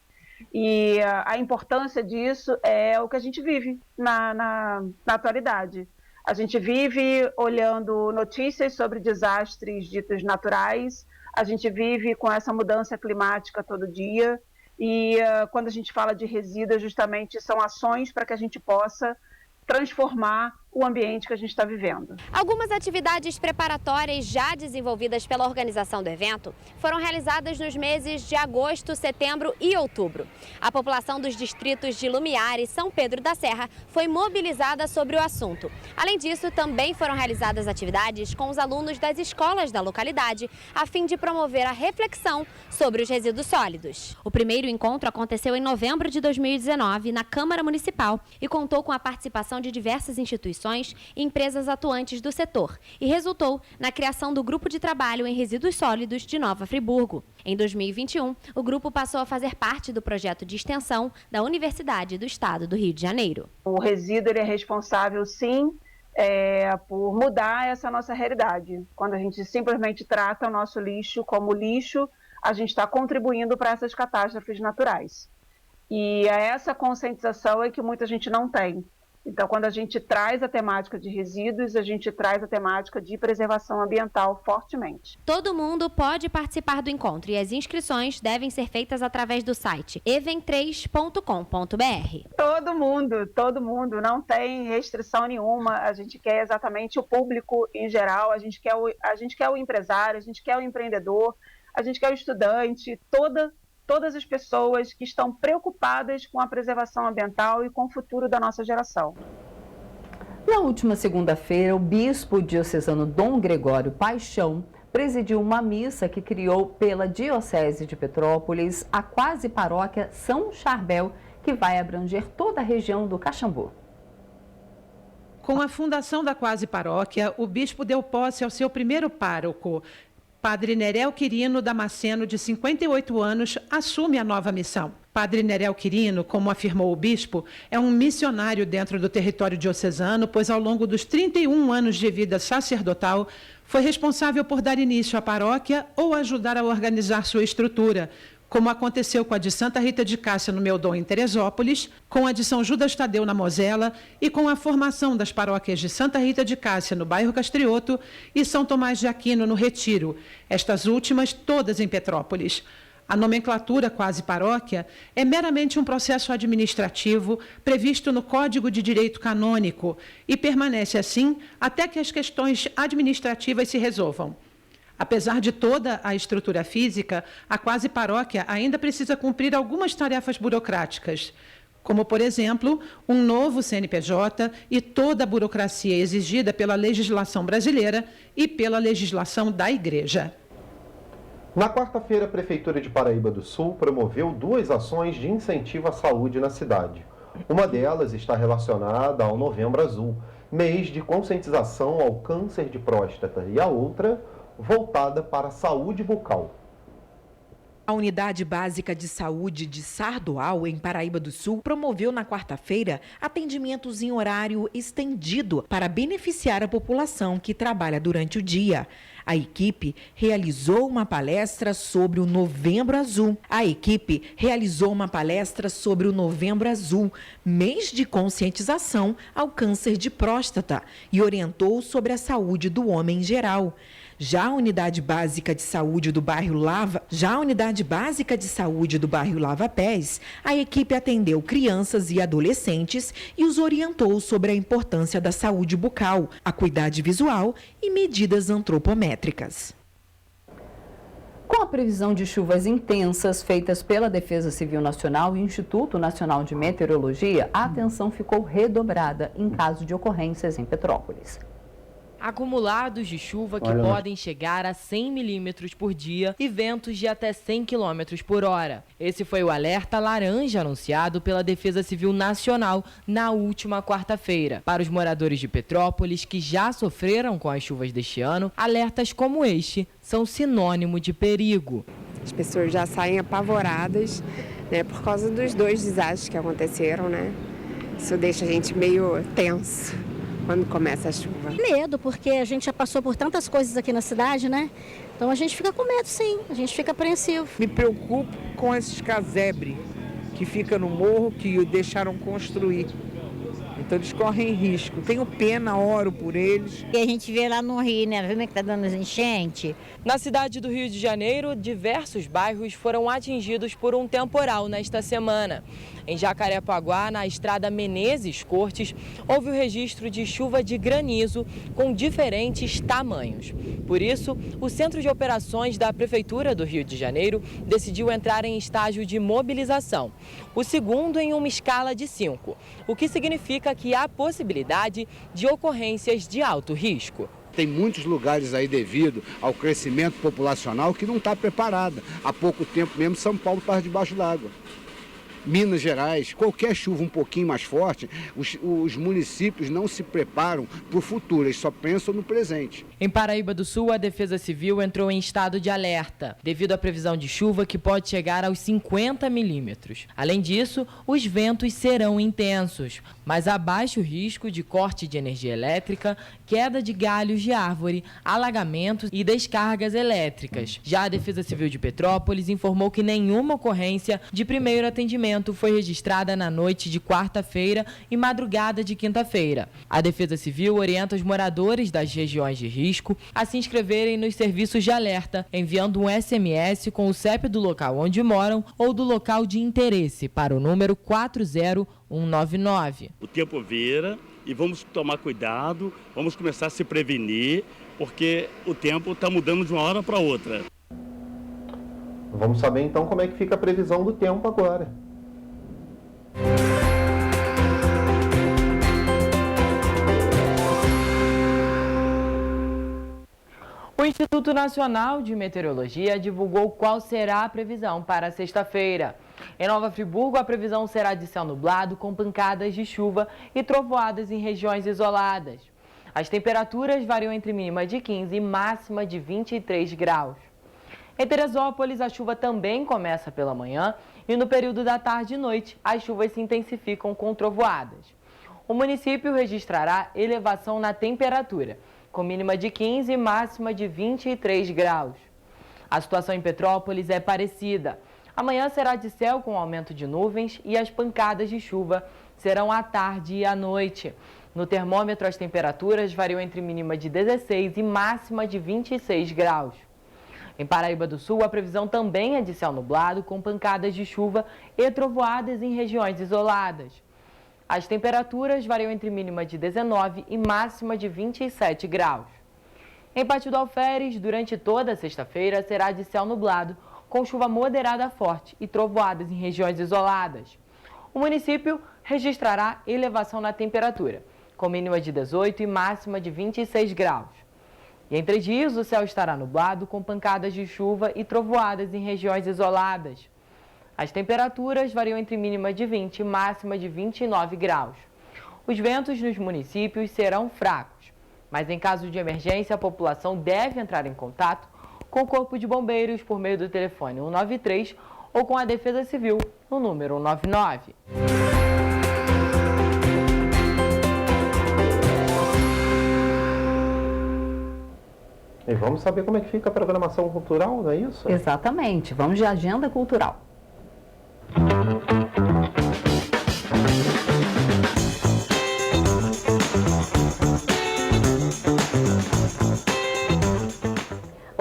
E a importância disso é o que a gente vive na atualidade. A gente vive olhando notícias sobre desastres ditos naturais, a gente vive com essa mudança climática todo dia, e quando a gente fala de resíduos, justamente são ações para que a gente possa transformar o ambiente que a gente está vivendo. Algumas atividades preparatórias já desenvolvidas pela organização do evento foram realizadas nos meses de agosto, setembro e outubro. A população dos distritos de Lumiar e São Pedro da Serra foi mobilizada sobre o assunto. Além disso, também foram realizadas atividades com os alunos das escolas da localidade, a fim de promover a reflexão sobre os resíduos sólidos. O primeiro encontro aconteceu em novembro de 2019 na Câmara Municipal e contou com a participação de diversas instituições instituições e empresas atuantes do setor e resultou na criação do Grupo de Trabalho em Resíduos Sólidos de Nova Friburgo. Em 2021, o grupo passou a fazer parte do projeto de extensão da Universidade do Estado do Rio de Janeiro. O resíduo ele é responsável, sim, por mudar essa nossa realidade. Quando a gente simplesmente trata o nosso lixo como lixo, a gente está contribuindo para essas catástrofes naturais. E essa conscientização é que muita gente não tem. Então, quando a gente traz a temática de resíduos, a gente traz a temática de preservação ambiental fortemente. Todo mundo pode participar do encontro e as inscrições devem ser feitas através do site event3.com.br. Todo mundo, não tem restrição nenhuma. A gente quer exatamente o público em geral, a gente quer o empresário, a gente quer o empreendedor, a gente quer o estudante, todas as pessoas que estão preocupadas com a preservação ambiental e com o futuro da nossa geração. Na última segunda-feira, o bispo diocesano Dom Gregório Paixão presidiu uma missa que criou pela Diocese de Petrópolis a quase paróquia São Charbel, que vai abranger toda a região do Caxambu. Com a fundação da quase paróquia, o bispo deu posse ao seu primeiro pároco. Padre Nereu Quirino Damasceno, de 58 anos, assume a nova missão. Padre Nereu Quirino, como afirmou o bispo, é um missionário dentro do território diocesano, pois ao longo dos 31 anos de vida sacerdotal, foi responsável por dar início à paróquia ou ajudar a organizar sua estrutura, como aconteceu com a de Santa Rita de Cássia no Meudon, em Teresópolis, com a de São Judas Tadeu, na Mosela, e com a formação das paróquias de Santa Rita de Cássia, no bairro Castrioto, e São Tomás de Aquino, no Retiro, estas últimas todas em Petrópolis. A nomenclatura quase paróquia é meramente um processo administrativo previsto no Código de Direito Canônico e permanece assim até que as questões administrativas se resolvam. Apesar de toda a estrutura física, a quase paróquia ainda precisa cumprir algumas tarefas burocráticas, como, por exemplo, um novo CNPJ e toda a burocracia exigida pela legislação brasileira e pela legislação da Igreja. Na quarta-feira, a Prefeitura de Paraíba do Sul promoveu 2 ações de incentivo à saúde na cidade. Uma delas está relacionada ao Novembro Azul, mês de conscientização ao câncer de próstata, e a outra voltada para a saúde bucal. A Unidade Básica de Saúde de Sardoal, em Paraíba do Sul, promoveu na quarta-feira atendimentos em horário estendido para beneficiar a população que trabalha durante o dia. A equipe realizou uma palestra sobre o Novembro Azul. Mês de conscientização ao câncer de próstata, e orientou sobre a saúde do homem em geral. Já a Unidade Básica de Saúde do bairro Lava Pés, a equipe atendeu crianças e adolescentes e os orientou sobre a importância da saúde bucal, acuidade visual e medidas antropométricas. Com a previsão de chuvas intensas feitas pela Defesa Civil Nacional e Instituto Nacional de Meteorologia, a atenção ficou redobrada em caso de ocorrências em Petrópolis. Acumulados de chuva que podem chegar a 100 milímetros por dia e ventos de até 100 quilômetros por hora. Esse foi o alerta laranja anunciado pela Defesa Civil Nacional na última quarta-feira. Para os moradores de Petrópolis que já sofreram com as chuvas deste ano, alertas como este são sinônimo de perigo. As pessoas já saem apavoradas, né, por causa dos 2 desastres que aconteceram, né? Isso deixa a gente meio tenso quando começa a chuva. Medo, porque a gente já passou por tantas coisas aqui na cidade, né? Então a gente fica com medo, sim. A gente fica apreensivo. Me preocupo com esses casebres que ficam no morro, que o deixaram construir. Então eles correm risco. Tenho pena, oro por eles. E a gente vê lá no Rio, né? Vê como é que tá dando as enchentes. Na cidade do Rio de Janeiro, diversos bairros foram atingidos por um temporal nesta semana. Em Jacarepaguá, na estrada Menezes Cortes, houve o registro de chuva de granizo com diferentes tamanhos. Por isso, o Centro de Operações da Prefeitura do Rio de Janeiro decidiu entrar em estágio de mobilização, o segundo em uma escala de 5, o que significa que há possibilidade de ocorrências de alto risco. Tem muitos lugares aí, devido ao crescimento populacional, que não está preparada. Há pouco tempo mesmo, São Paulo estava debaixo d'água. Minas Gerais, qualquer chuva um pouquinho mais forte, os municípios não se preparam para o futuro, eles só pensam no presente. Em Paraíba do Sul, a Defesa Civil entrou em estado de alerta, devido à previsão de chuva que pode chegar aos 50 milímetros. Além disso, os ventos serão intensos, mas há baixo risco de corte de energia elétrica, queda de galhos de árvore, alagamentos e descargas elétricas. Já a Defesa Civil de Petrópolis informou que nenhuma ocorrência de primeiro atendimento foi registrada na noite de quarta-feira e madrugada de quinta-feira. A Defesa Civil orienta os moradores das regiões de risco a se inscreverem nos serviços de alerta, enviando um SMS com o CEP do local onde moram ou do local de interesse para o número 40199. O tempo vira e vamos tomar cuidado, vamos começar a se prevenir, porque o tempo está mudando de uma hora para outra. Vamos saber então como é que fica a previsão do tempo agora. O Instituto Nacional de Meteorologia divulgou qual será a previsão para sexta-feira. Em Nova Friburgo, a previsão será de céu nublado com pancadas de chuva e trovoadas em regiões isoladas. As temperaturas variam entre mínima de 15 e máxima de 23 graus. Em Teresópolis, a chuva também começa pela manhã e no período da tarde e noite, as chuvas se intensificam com trovoadas. O município registrará elevação na temperatura, com mínima de 15 e máxima de 23 graus. A situação em Petrópolis é parecida. Amanhã será de céu com aumento de nuvens e as pancadas de chuva serão à tarde e à noite. No termômetro, as temperaturas variam entre mínima de 16 e máxima de 26 graus. Em Paraíba do Sul, a previsão também é de céu nublado, com pancadas de chuva e trovoadas em regiões isoladas. As temperaturas variam entre mínima de 19 e máxima de 27 graus. Em Pátio do Alferes, durante toda a sexta-feira, será de céu nublado, com chuva moderada a forte e trovoadas em regiões isoladas. O município registrará elevação na temperatura, com mínima de 18 e máxima de 26 graus. E em Três Rios, o céu estará nublado, com pancadas de chuva e trovoadas em regiões isoladas. As temperaturas variam entre mínima de 20 e máxima de 29 graus. Os ventos nos municípios serão fracos, mas em caso de emergência, a população deve entrar em contato com o Corpo de Bombeiros por meio do telefone 193 ou com a Defesa Civil no número 199. E vamos saber como é que fica a programação cultural, não é isso? Exatamente. Vamos de agenda cultural.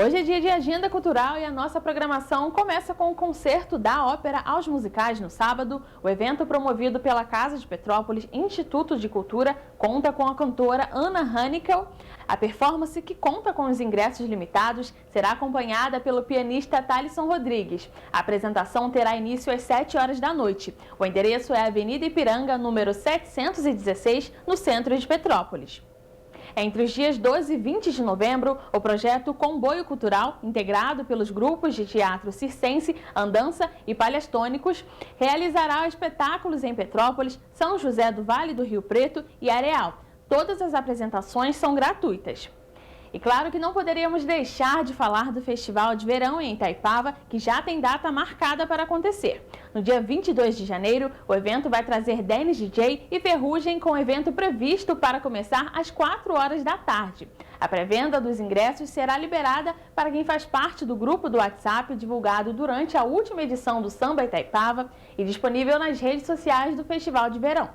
Hoje é dia de agenda cultural e a nossa programação começa com o concerto da ópera aos musicais no sábado. O evento, promovido pela Casa de Petrópolis Instituto de Cultura, conta com a cantora Ana Hannickel. A performance, que conta com os ingressos limitados, será acompanhada pelo pianista Thalisson Rodrigues. A apresentação terá início às 7 horas da noite. O endereço é Avenida Ipiranga, número 716, no centro de Petrópolis. Entre os dias 12 e 20 de novembro, o projeto Comboio Cultural, integrado pelos grupos de teatro circense, andança e palhastônicos, realizará espetáculos em Petrópolis, São José do Vale do Rio Preto e Areal. Todas as apresentações são gratuitas. E claro que não poderíamos deixar de falar do Festival de Verão em Itaipava, que já tem data marcada para acontecer. No dia 22 de janeiro, o evento vai trazer Dennis DJ e Ferrugem, com o evento previsto para começar às 4 horas da tarde. A pré-venda dos ingressos será liberada para quem faz parte do grupo do WhatsApp divulgado durante a última edição do Samba Itaipava e disponível nas redes sociais do Festival de Verão.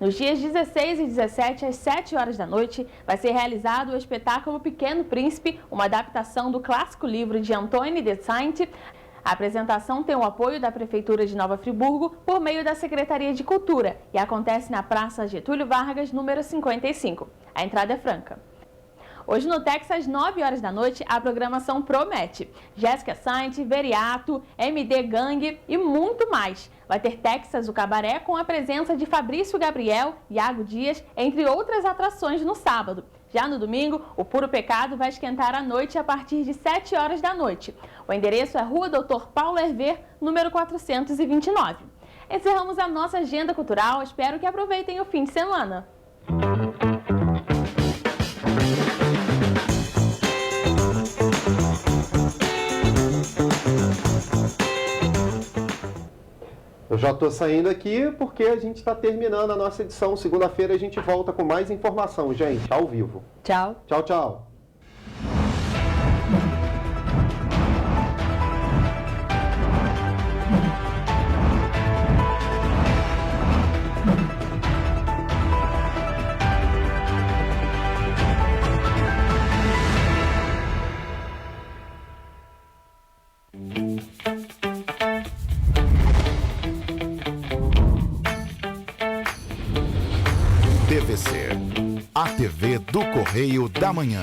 Nos dias 16 e 17, às 7 horas da noite, vai ser realizado o espetáculo Pequeno Príncipe, uma adaptação do clássico livro de Antoine de Saint. A apresentação tem o apoio da Prefeitura de Nova Friburgo por meio da Secretaria de Cultura e acontece na Praça Getúlio Vargas, número 55. A entrada é franca. Hoje no Texas, às 9 horas da noite, a programação promete. Jéssica Saint, Veriato, MD Gang e muito mais. Vai ter Texas, o cabaré, com a presença de Fabrício Gabriel, Iago Dias, entre outras atrações no sábado. Já no domingo, o Puro Pecado vai esquentar a noite a partir de 7 horas da noite. O endereço é Rua Doutor Paulo Hervé, número 429. encerramos a nossa agenda cultural. Espero que aproveitem o fim de semana. Eu já estou saindo aqui porque a gente está terminando a nossa edição. Segunda-feira a gente volta com mais informação, gente, ao vivo. Tchau. Tchau, tchau. TVC, a TV do Correio da Manhã.